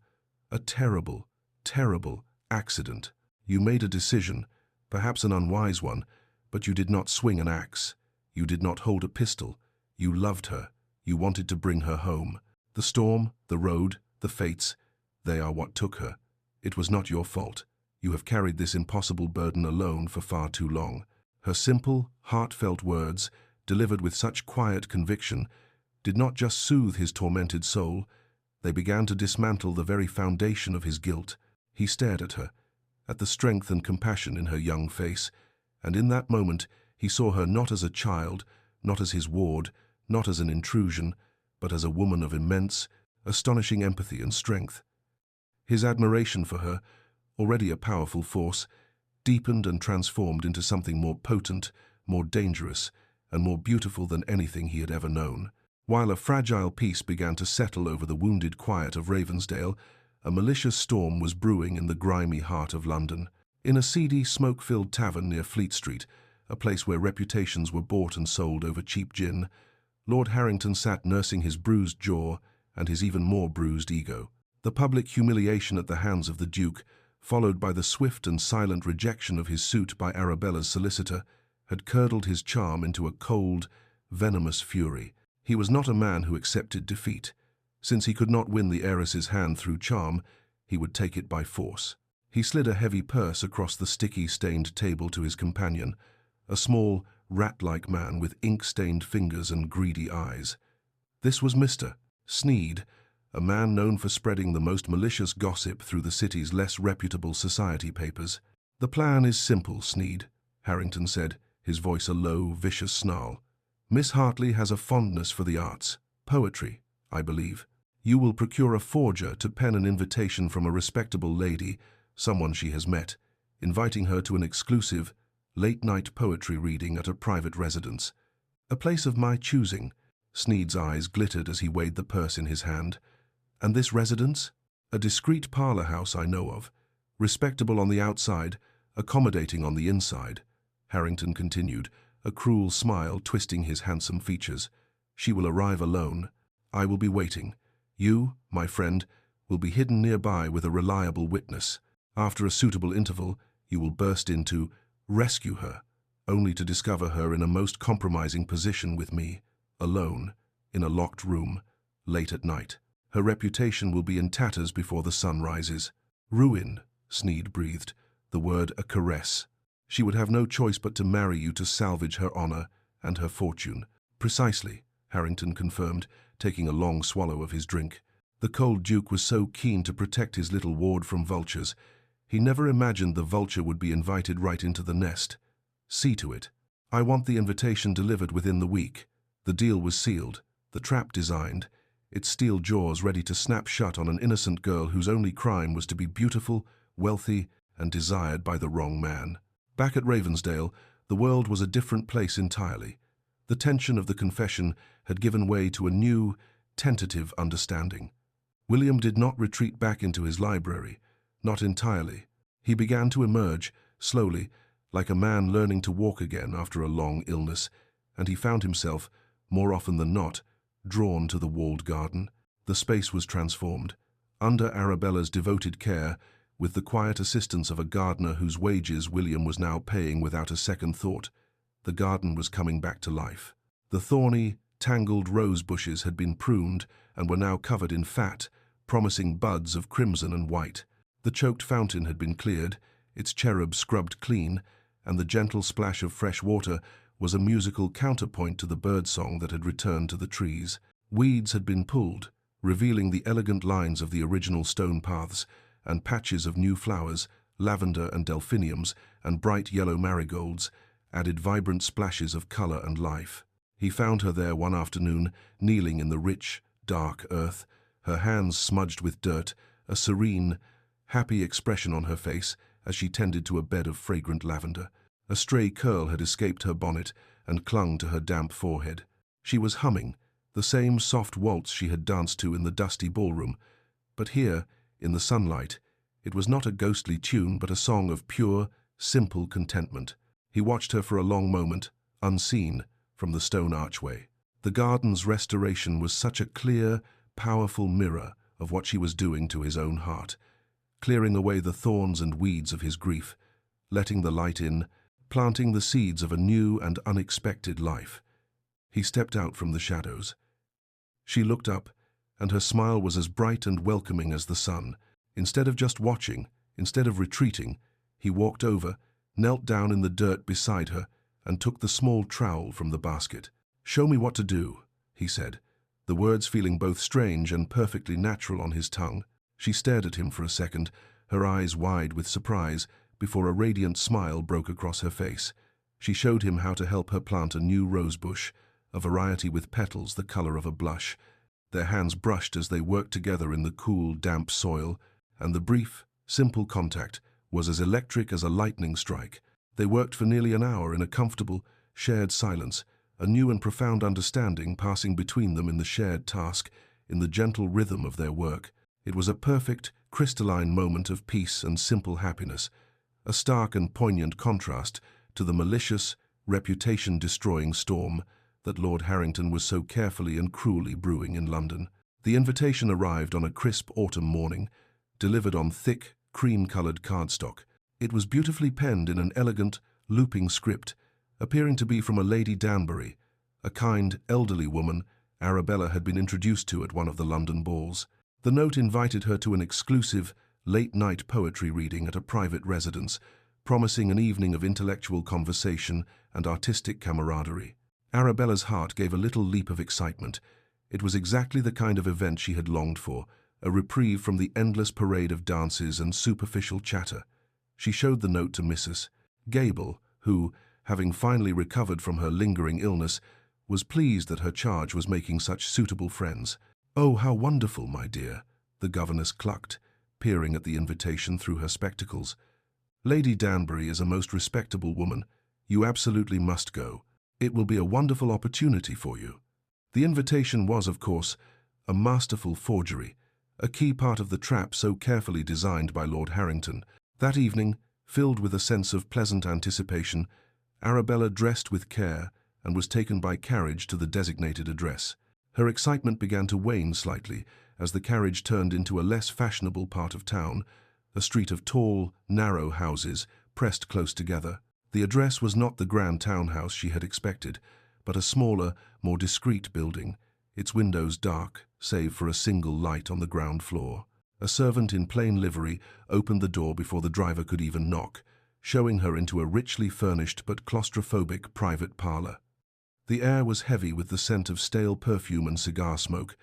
"A terrible, terrible accident. You made a decision, perhaps an unwise one, but you did not swing an axe. You did not hold a pistol. You loved her. You wanted to bring her home. The storm, the road, the fates, they are what took her. It was not your fault. You have carried this impossible burden alone for far too long." Her simple, heartfelt words, delivered with such quiet conviction, did not just soothe his tormented soul, they began to dismantle the very foundation of his guilt. He stared at her, at the strength and compassion in her young face, and in that moment he saw her not as a child, not as his ward, not as an intrusion, but as a woman of immense, astonishing empathy and strength. His admiration for her, already a powerful force, deepened and transformed into something more potent, more dangerous, and more beautiful than anything he had ever known. While a fragile peace began to settle over the wounded quiet of Ravensdale, a malicious storm was brewing in the grimy heart of London. In a seedy, smoke-filled tavern near Fleet Street, a place where reputations were bought and sold over cheap gin, Lord Harrington sat nursing his bruised jaw and his even more bruised ego. The public humiliation at the hands of the Duke, followed by the swift and silent rejection of his suit by Arabella's solicitor, had curdled his charm into a cold, venomous fury. He was not a man who accepted defeat. Since he could not win the heiress's hand through charm, he would take it by force. He slid a heavy purse across the sticky, stained table to his companion, a small, rat-like man with ink-stained fingers and greedy eyes. This was Mr. Sneed, a man known for spreading the most malicious gossip through the city's less reputable society papers. "The plan is simple, Sneed," Harrington said, his voice a low, vicious snarl. "Miss Hartley has a fondness for the arts, poetry, I believe. You will procure a forger to pen an invitation from a respectable lady, someone she has met, inviting her to an exclusive, late-night poetry reading at a private residence. A place of my choosing." Sneed's eyes glittered as he weighed the purse in his hand. "And this residence? A discreet parlour house I know of, respectable on the outside, accommodating on the inside," Harrington continued, a cruel smile twisting his handsome features. "She will arrive alone. I will be waiting. You, my friend, will be hidden nearby with a reliable witness. After a suitable interval, you will burst in to rescue her, only to discover her in a most compromising position with me, alone, in a locked room, late at night. Her reputation will be in tatters before the sun rises." "Ruin," Sneed breathed, the word a caress. "She would have no choice but to marry you to salvage her honor and her fortune." "Precisely," Harrington confirmed, taking a long swallow of his drink. The cold Duke was so keen to protect his little ward from vultures. He never imagined the vulture would be invited right into the nest. "See to it. I want the invitation delivered within the week." The deal was sealed, the trap designed, its steel jaws ready to snap shut on an innocent girl whose only crime was to be beautiful, wealthy, and desired by the wrong man. Back at Ravensdale, the world was a different place entirely. The tension of the confession had given way to a new, tentative understanding. William did not retreat back into his library, not entirely. He began to emerge, slowly, like a man learning to walk again after a long illness, and he found himself, more often than not, drawn to the walled garden. The space was transformed. Under Arabella's devoted care, with the quiet assistance of a gardener whose wages William was now paying without a second thought, the garden was coming back to life. The thorny, tangled rose bushes had been pruned and were now covered in fat, promising buds of crimson and white. The choked fountain had been cleared, its cherub scrubbed clean, and the gentle splash of fresh water was a musical counterpoint to the birdsong that had returned to the trees. Weeds had been pulled, revealing the elegant lines of the original stone paths, and patches of new flowers, lavender and delphiniums, and bright yellow marigolds, added vibrant splashes of color and life. He found her there one afternoon, kneeling in the rich, dark earth, her hands smudged with dirt, a serene, happy expression on her face as she tended to a bed of fragrant lavender. A stray curl had escaped her bonnet, and clung to her damp forehead. She was humming, the same soft waltz she had danced to in the dusty ballroom, but here, in the sunlight, it was not a ghostly tune but a song of pure, simple contentment. He watched her for a long moment, unseen, from the stone archway. The garden's restoration was such a clear, powerful mirror of what she was doing to his own heart, clearing away the thorns and weeds of his grief, letting the light in, planting the seeds of a new and unexpected life. He stepped out from the shadows. She looked up, and her smile was as bright and welcoming as the sun. Instead of just watching, instead of retreating, he walked over, knelt down in the dirt beside her, and took the small trowel from the basket. "Show me what to do," he said, the words feeling both strange and perfectly natural on his tongue. She stared at him for a second, her eyes wide with surprise, before a radiant smile broke across her face. She showed him how to help her plant a new rosebush, a variety with petals the color of a blush. Their hands brushed as they worked together in the cool, damp soil, and the brief, simple contact was as electric as a lightning strike. They worked for nearly an hour in a comfortable, shared silence, a new and profound understanding passing between them in the shared task, in the gentle rhythm of their work. It was a perfect, crystalline moment of peace and simple happiness, a stark and poignant contrast to the malicious, reputation-destroying storm that Lord Harrington was so carefully and cruelly brewing in London. The invitation arrived on a crisp autumn morning, delivered on thick, cream-coloured cardstock. It was beautifully penned in an elegant, looping script, appearing to be from a Lady Danbury, a kind, elderly woman Arabella had been introduced to at one of the London balls. The note invited her to an exclusive, late-night poetry reading at a private residence, promising an evening of intellectual conversation and artistic camaraderie. Arabella's heart gave a little leap of excitement. It was exactly the kind of event she had longed for, a reprieve from the endless parade of dances and superficial chatter. She showed the note to Mrs. Gable, who, having finally recovered from her lingering illness, was pleased that her charge was making such suitable friends. "Oh, how wonderful, my dear," the governess clucked, peering at the invitation through her spectacles. "Lady Danbury is a most respectable woman. You absolutely must go. It will be a wonderful opportunity for you." The invitation was, of course, a masterful forgery, a key part of the trap so carefully designed by Lord Harrington. That evening, filled with a sense of pleasant anticipation, Arabella dressed with care and was taken by carriage to the designated address. Her excitement began to wane slightly as the carriage turned into a less fashionable part of town, a street of tall, narrow houses pressed close together. The address was not the grand townhouse she had expected, but a smaller, more discreet building, its windows dark, save for a single light on the ground floor. A servant in plain livery opened the door before the driver could even knock, showing her into a richly furnished but claustrophobic private parlour. The air was heavy with the scent of stale perfume and cigar smoke.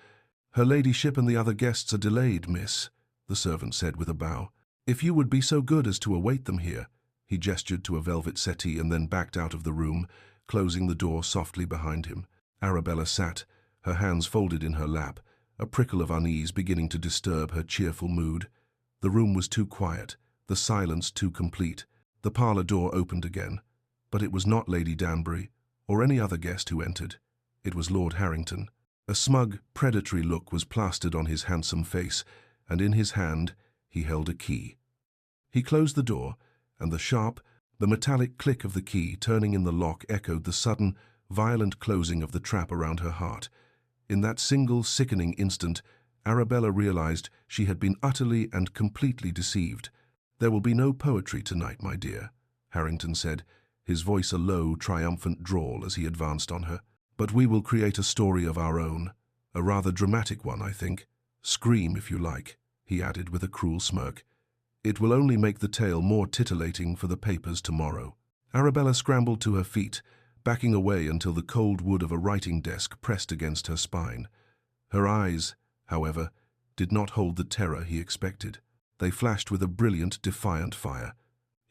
"Her ladyship and the other guests are delayed, miss," the servant said with a bow. "If you would be so good as to await them here." He gestured to a velvet settee and then backed out of the room, closing the door softly behind him. Arabella sat, her hands folded in her lap, a prickle of unease beginning to disturb her cheerful mood. The room was too quiet, the silence too complete. The parlour door opened again, but it was not Lady Danbury or any other guest who entered. It was Lord Harrington. A smug, predatory look was plastered on his handsome face, and in his hand he held a key. He closed the door, and the metallic click of the key turning in the lock echoed the sudden, violent closing of the trap around her heart. In that single, sickening instant, Arabella realized she had been utterly and completely deceived. "There will be no poetry tonight, my dear," Harrington said, his voice a low, triumphant drawl as he advanced on her. "But we will create a story of our own, a rather dramatic one, I think. Scream if you like," he added with a cruel smirk. "It will only make the tale more titillating for the papers tomorrow." Arabella scrambled to her feet, backing away until the cold wood of a writing desk pressed against her spine. Her eyes, however, did not hold the terror he expected. They flashed with a brilliant, defiant fire.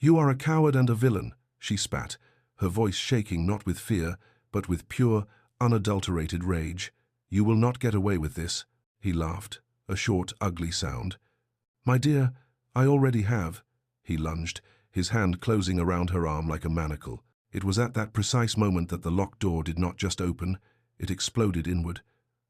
"You are a coward and a villain," she spat, her voice shaking not with fear, but with pure, unadulterated rage. "You will not get away with this," he laughed, a short, ugly sound. "My dear, I already have." He lunged, his hand closing around her arm like a manacle. It was at that precise moment that the locked door did not just open, it exploded inward.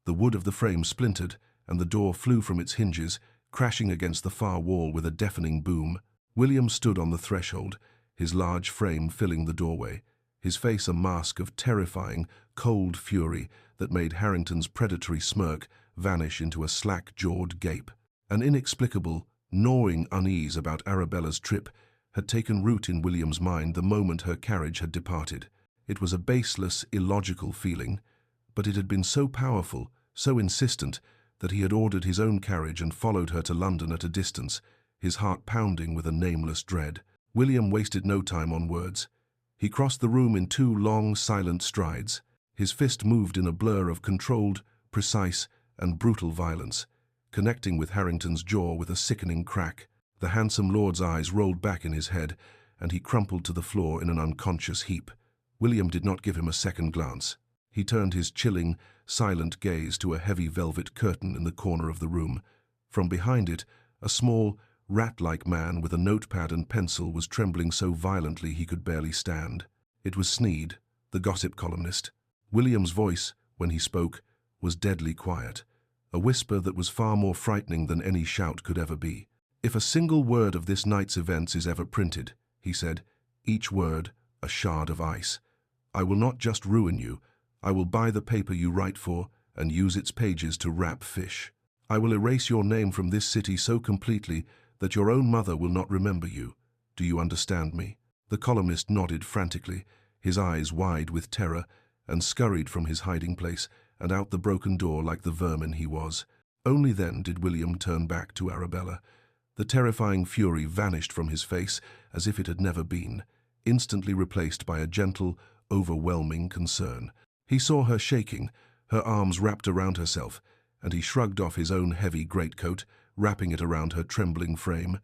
The wood of the frame splintered, and the door flew from its hinges, crashing against the far wall with a deafening boom. William stood on the threshold, his large frame filling the doorway, his face a mask of terrifying, cold fury that made Harrington's predatory smirk vanish into a slack-jawed gape. An inexplicable, gnawing unease about Arabella's trip had taken root in William's mind the moment her carriage had departed. It was a baseless, illogical feeling, but it had been so powerful, so insistent, that he had ordered his own carriage and followed her to London at a distance, his heart pounding with a nameless dread. William wasted no time on words. He crossed the room in 2 long, silent strides. His fist moved in a blur of controlled, precise, and brutal violence, connecting with Harrington's jaw with a sickening crack. The handsome lord's eyes rolled back in his head, and he crumpled to the floor in an unconscious heap. William did not give him a second glance. He turned his chilling, silent gaze to a heavy velvet curtain in the corner of the room. From behind it, a small, rat-like man with a notepad and pencil was trembling so violently he could barely stand. It was Sneed, the gossip columnist. William's voice, when he spoke, was deadly quiet, a whisper that was far more frightening than any shout could ever be. "If a single word of this night's events is ever printed," he said, "each word a shard of ice. I will not just ruin you, I will buy the paper you write for and use its pages to wrap fish. I will erase your name from this city so completely that your own mother will not remember you. Do you understand me?" The columnist nodded frantically, his eyes wide with terror, and scurried from his hiding place and out the broken door like the vermin he was. Only then did William turn back to Arabella. The terrifying fury vanished from his face as if it had never been, instantly replaced by a gentle, overwhelming concern. He saw her shaking, her arms wrapped around herself, and he shrugged off his own heavy greatcoat, wrapping it around her trembling frame.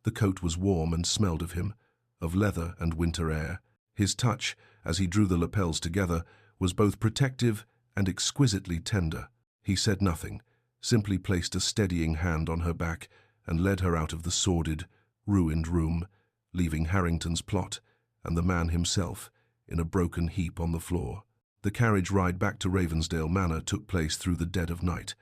The coat was warm and smelled of him, of leather and winter air. His touch, as he drew the lapels together, was both protective and exquisitely tender. He said nothing, simply placed a steadying hand on her back and led her out of the sordid, ruined room, leaving Harrington's plot and the man himself in a broken heap on the floor. The carriage ride back to Ravensdale Manor took place through the dead of night.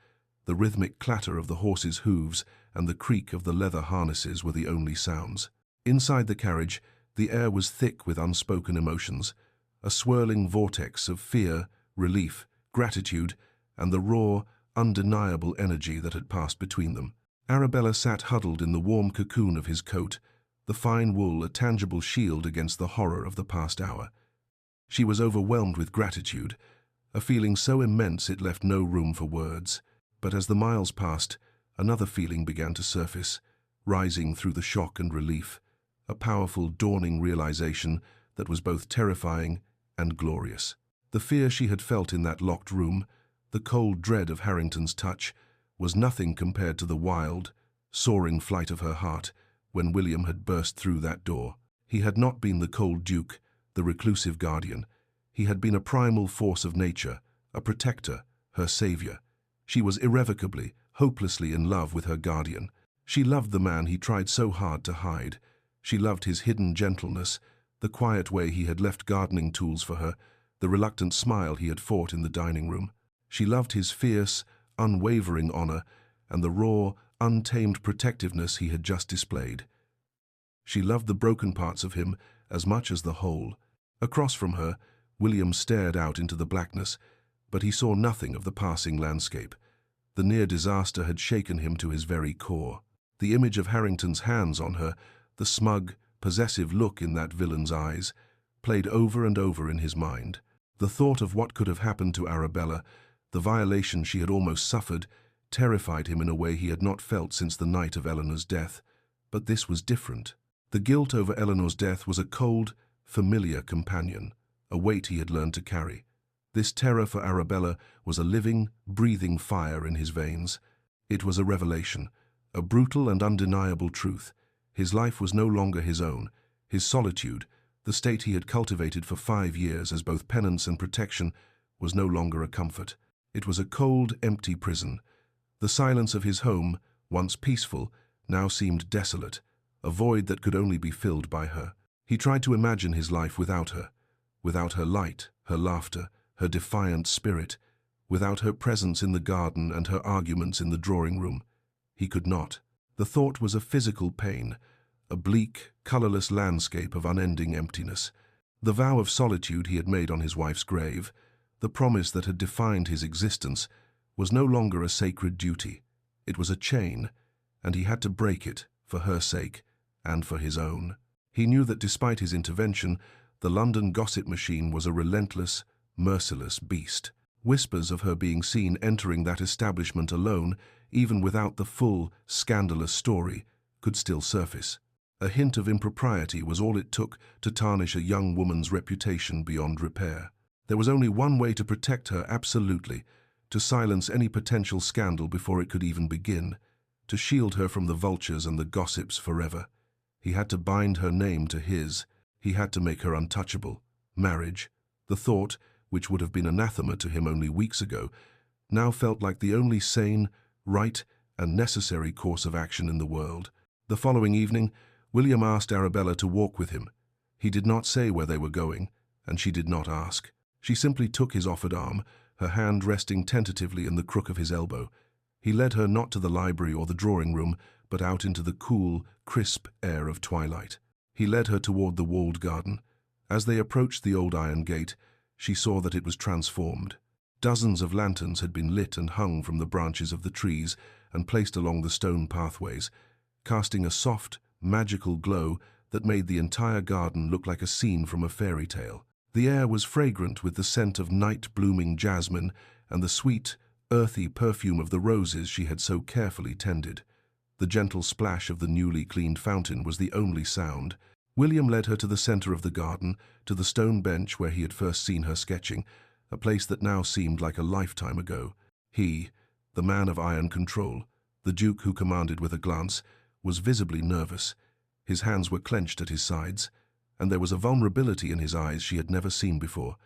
The rhythmic clatter of the horses' hooves and the creak of the leather harnesses were the only sounds. Inside the carriage, the air was thick with unspoken emotions, a swirling vortex of fear, relief, gratitude, and the raw, undeniable energy that had passed between them. Arabella sat huddled in the warm cocoon of his coat, the fine wool a tangible shield against the horror of the past hour. She was overwhelmed with gratitude, a feeling so immense it left no room for words. But as the miles passed, another feeling began to surface, rising through the shock and relief, a powerful, dawning realization that was both terrifying and glorious. The fear she had felt in that locked room, the cold dread of Harrington's touch, was nothing compared to the wild, soaring flight of her heart when William had burst through that door. He had not been the cold duke, the reclusive guardian. He had been a primal force of nature, a protector, her savior. She was irrevocably, hopelessly in love with her guardian. She loved the man he tried so hard to hide. She loved his hidden gentleness, the quiet way he had left gardening tools for her, the reluctant smile he had fought in the dining room. She loved his fierce, unwavering honor and the raw, untamed protectiveness he had just displayed. She loved the broken parts of him as much as the whole. Across from her, William stared out into the blackness, but he saw nothing of the passing landscape. The near disaster had shaken him to his very core. The image of Harrington's hands on her, the smug, possessive look in that villain's eyes, played over and over in his mind. The thought of what could have happened to Arabella, the violation she had almost suffered, terrified him in a way he had not felt since the night of Eleanor's death. But this was different. The guilt over Eleanor's death was a cold, familiar companion, a weight he had learned to carry. This terror for Arabella was a living, breathing fire in his veins. It was a revelation, a brutal and undeniable truth. His life was no longer his own. His solitude, the state he had cultivated for 5 years as both penance and protection, was no longer a comfort. It was a cold, empty prison. The silence of his home, once peaceful, now seemed desolate, a void that could only be filled by her. He tried to imagine his life without her, Without her light, her laughter, her defiant spirit, without her presence in the garden and her arguments in the drawing-room, he could not. The thought was a physical pain, a bleak, colorless landscape of unending emptiness. The vow of solitude he had made on his wife's grave, the promise that had defined his existence, was no longer a sacred duty. It was a chain, and he had to break it for her sake and for his own. He knew that despite his intervention, the London gossip machine was a relentless, merciless beast. Whispers of her being seen entering that establishment alone, even without the full, scandalous story, could still surface. A hint of impropriety was all it took to tarnish a young woman's reputation beyond repair. There was only one way to protect her absolutely, to silence any potential scandal before it could even begin, to shield her from the vultures and the gossips forever. He had to bind her name to his. He had to make her untouchable. Marriage, the thought, which would have been anathema to him only weeks ago, now felt like the only sane, right, and necessary course of action in the world. The following evening, William asked Arabella to walk with him. He did not say where they were going, and she did not ask. She simply took his offered arm, her hand resting tentatively in the crook of his elbow. He led her not to the library or the drawing-room, but out into the cool, crisp air of twilight. He led her toward the walled garden. As they approached the old iron gate, she saw that it was transformed. Dozens of lanterns had been lit and hung from the branches of the trees and placed along the stone pathways, casting a soft, magical glow that made the entire garden look like a scene from a fairy tale. The air was fragrant with the scent of night-blooming jasmine and the sweet, earthy perfume of the roses she had so carefully tended. The gentle splash of the newly cleaned fountain was the only sound. William led her to the center of the garden, to the stone bench where he had first seen her sketching, a place that now seemed like a lifetime ago. He, the man of iron control, the Duke who commanded with a glance, was visibly nervous. His hands were clenched at his sides, and there was a vulnerability in his eyes she had never seen before.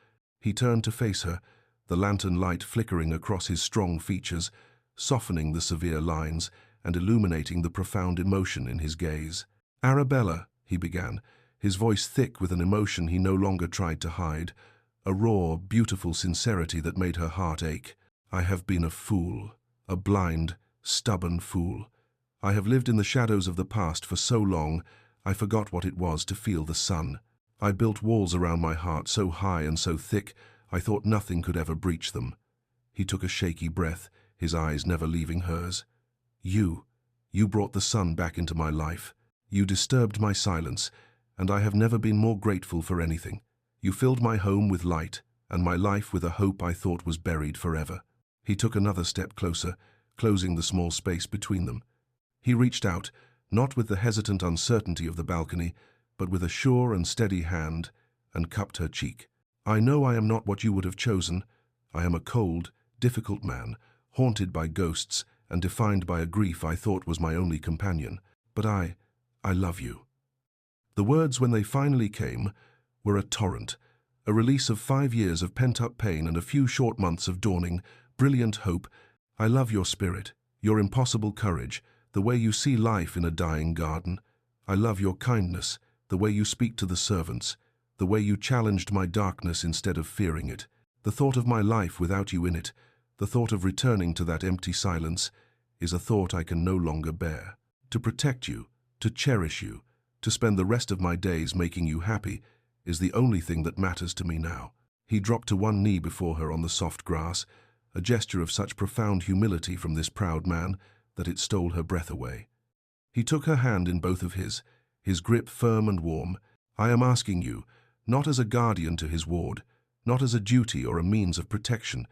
He turned to face her, the lantern light flickering across his strong features, softening the severe lines and illuminating the profound emotion in his gaze. "Arabella," he began, his voice thick with an emotion he no longer tried to hide, a raw, beautiful sincerity that made her heart ache. "I have been a fool, a blind, stubborn fool. I have lived in the shadows of the past for so long, I forgot what it was to feel the sun. I built walls around my heart so high and so thick, I thought nothing could ever breach them." He took a shaky breath, his eyes never leaving hers. You brought the sun back into my life. You disturbed my silence, and I have never been more grateful for anything. You filled my home with light, and my life with a hope I thought was buried forever." He took another step closer, closing the small space between them. He reached out, not with the hesitant uncertainty of the balcony, but with a sure and steady hand, and cupped her cheek. "I know I am not what you would have chosen. I am a cold, difficult man, haunted by ghosts and defined by a grief I thought was my only companion. But I love you." The words, when they finally came, were a torrent, a release of 5 years of pent-up pain and a few short months of dawning, brilliant hope. "I love your spirit, your impossible courage, the way you see life in a dying garden. I love your kindness, the way you speak to the servants, the way you challenged my darkness instead of fearing it. The thought of my life without you in it, the thought of returning to that empty silence, is a thought I can no longer bear. To protect you, to cherish you, to spend the rest of my days making you happy, is the only thing that matters to me now." He dropped to one knee before her on the soft grass, a gesture of such profound humility from this proud man that it stole her breath away. He took her hand in both of his grip firm and warm. "I am asking you, not as a guardian to his ward, not as a duty or a means of protection,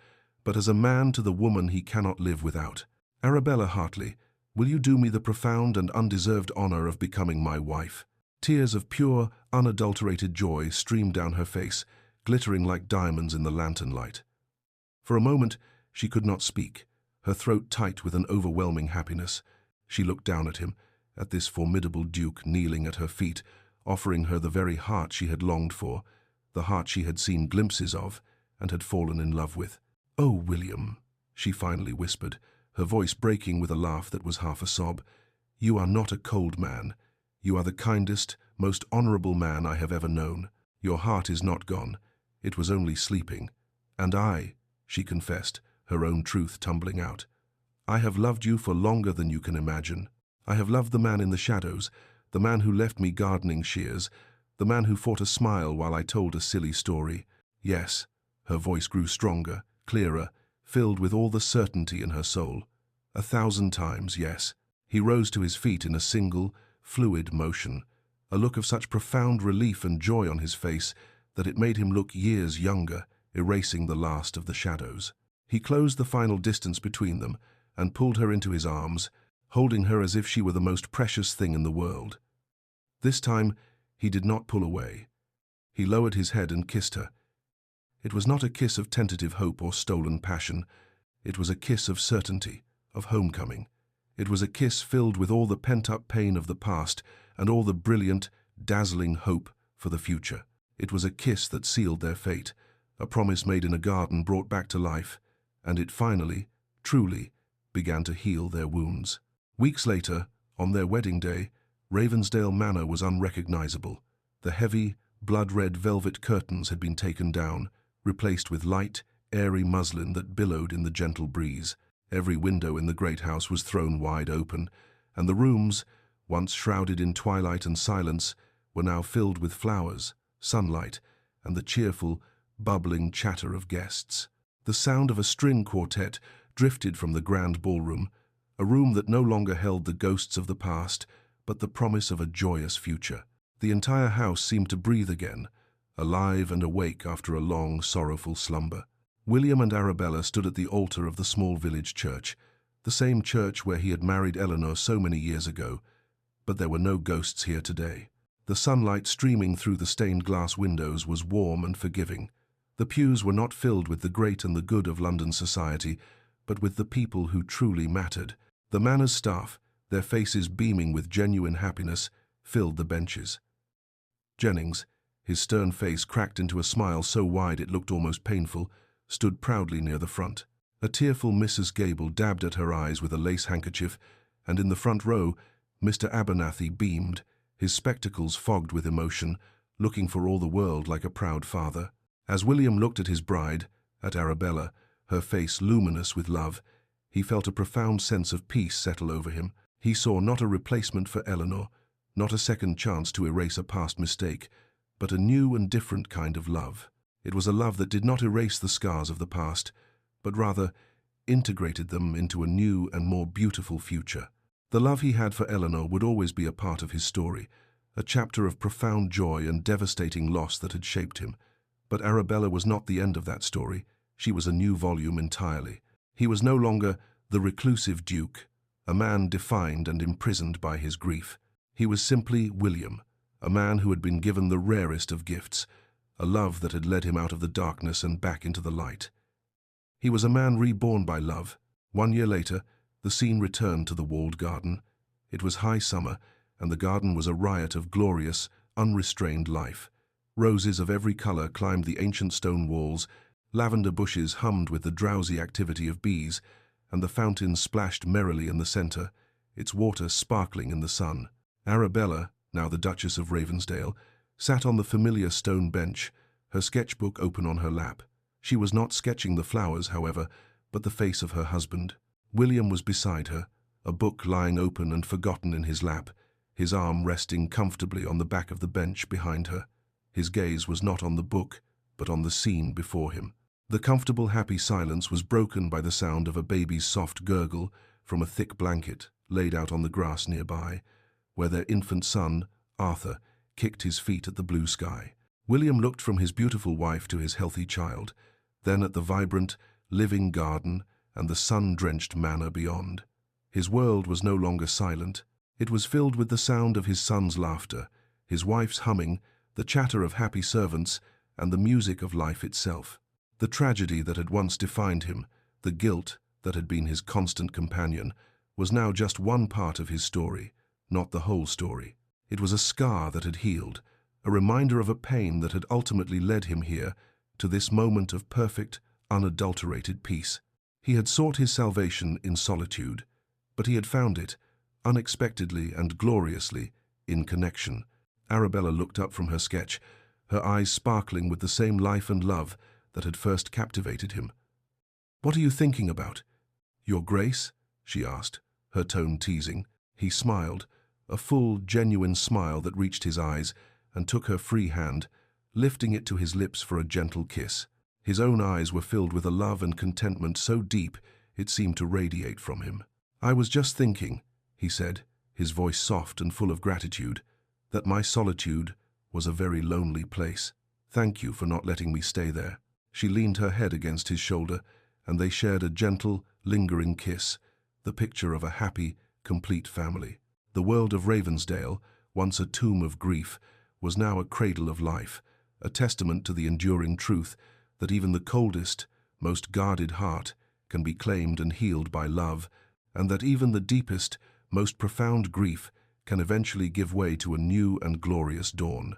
but as a man to the woman he cannot live without. Arabella Hartley, will you do me the profound and undeserved honor of becoming my wife?" Tears of pure, unadulterated joy streamed down her face, glittering like diamonds in the lantern light. For a moment, she could not speak, her throat tight with an overwhelming happiness. She looked down at him, at this formidable duke kneeling at her feet, offering her the very heart she had longed for, the heart she had seen glimpses of and had fallen in love with. "Oh, William," she finally whispered, her voice breaking with a laugh that was half a sob, "you are not a cold man. You are the kindest, most honorable man I have ever known. Your heart is not gone. It was only sleeping. And I, she confessed, her own truth tumbling out. I have loved you for longer than you can imagine. I have loved the man in the shadows, the man who left me gardening shears, the man who fought a smile while I told a silly story. Yes, her voice grew stronger, clearer, filled with all the certainty in her soul. 1,000 times, yes. He rose to his feet in a single, fluid motion, a look of such profound relief and joy on his face that it made him look years younger, erasing the last of the shadows. He closed the final distance between them and pulled her into his arms, holding her as if she were the most precious thing in the world. This time, he did not pull away. He lowered his head and kissed her. It was not a kiss of tentative hope or stolen passion. It was a kiss of certainty, of homecoming. It was a kiss filled with all the pent-up pain of the past and all the brilliant, dazzling hope for the future. It was a kiss that sealed their fate, a promise made in a garden brought back to life, and it finally, truly, began to heal their wounds. Weeks later, on their wedding day, Ravensdale Manor was unrecognizable. The heavy, blood-red velvet curtains had been taken down, replaced with light, airy muslin that billowed in the gentle breeze. Every window in the great house was thrown wide open, and the rooms, once shrouded in twilight and silence, were now filled with flowers, sunlight, and the cheerful, bubbling chatter of guests. The sound of a string quartet drifted from the grand ballroom, a room that no longer held the ghosts of the past, but the promise of a joyous future. The entire house seemed to breathe again, alive and awake after a long, sorrowful slumber. William and Arabella stood at the altar of the small village church, the same church where he had married Eleanor so many years ago, but there were no ghosts here today. The sunlight streaming through the stained glass windows was warm and forgiving. The pews were not filled with the great and the good of London society, but with the people who truly mattered. The manor's staff, their faces beaming with genuine happiness, filled the benches. Jennings, his stern face cracked into a smile so wide it looked almost painful, stood proudly near the front. A tearful Mrs. Gable dabbed at her eyes with a lace handkerchief, and in the front row, Mr. Abernathy beamed, his spectacles fogged with emotion, looking for all the world like a proud father. As William looked at his bride, at Arabella, her face luminous with love, he felt a profound sense of peace settle over him. He saw not a replacement for Eleanor, not a second chance to erase a past mistake, but a new and different kind of love. It was a love that did not erase the scars of the past, but rather integrated them into a new and more beautiful future. The love he had for Eleanor would always be a part of his story, a chapter of profound joy and devastating loss that had shaped him. But Arabella was not the end of that story. She was a new volume entirely. He was no longer the reclusive duke, a man defined and imprisoned by his grief. He was simply William, a man who had been given the rarest of gifts, a love that had led him out of the darkness and back into the light. He was a man reborn by love. 1 year later, the scene returned to the walled garden. It was high summer, and the garden was a riot of glorious, unrestrained life. Roses of every color climbed the ancient stone walls, lavender bushes hummed with the drowsy activity of bees, and the fountain splashed merrily in the center, its water sparkling in the sun. Arabella, now the Duchess of Ravensdale, sat on the familiar stone bench, her sketchbook open on her lap. She was not sketching the flowers, however, but the face of her husband. William was beside her, a book lying open and forgotten in his lap, his arm resting comfortably on the back of the bench behind her. His gaze was not on the book, but on the scene before him. The comfortable, happy silence was broken by the sound of a baby's soft gurgle from a thick blanket laid out on the grass nearby, where their infant son, Arthur, kicked his feet at the blue sky. William looked from his beautiful wife to his healthy child, then at the vibrant, living garden and the sun-drenched manor beyond. His world was no longer silent. It was filled with the sound of his son's laughter, his wife's humming, the chatter of happy servants, and the music of life itself. The tragedy that had once defined him, the guilt that had been his constant companion, was now just one part of his story, not the whole story. It was a scar that had healed, a reminder of a pain that had ultimately led him here, to this moment of perfect, unadulterated peace. He had sought his salvation in solitude, but he had found it, unexpectedly and gloriously, in connection. Arabella looked up from her sketch, her eyes sparkling with the same life and love that had first captivated him. "What are you thinking about? Your Grace?" she asked, her tone teasing. He smiled, a full, genuine smile that reached his eyes, and took her free hand, lifting it to his lips for a gentle kiss. His own eyes were filled with a love and contentment so deep it seemed to radiate from him. "I was just thinking," he said, his voice soft and full of gratitude, "that my solitude was a very lonely place. Thank you for not letting me stay there." She leaned her head against his shoulder, and they shared a gentle, lingering kiss, the picture of a happy, complete family. The world of Ravensdale, once a tomb of grief, was now a cradle of life, a testament to the enduring truth that even the coldest, most guarded heart can be claimed and healed by love, and that even the deepest, most profound grief can eventually give way to a new and glorious dawn.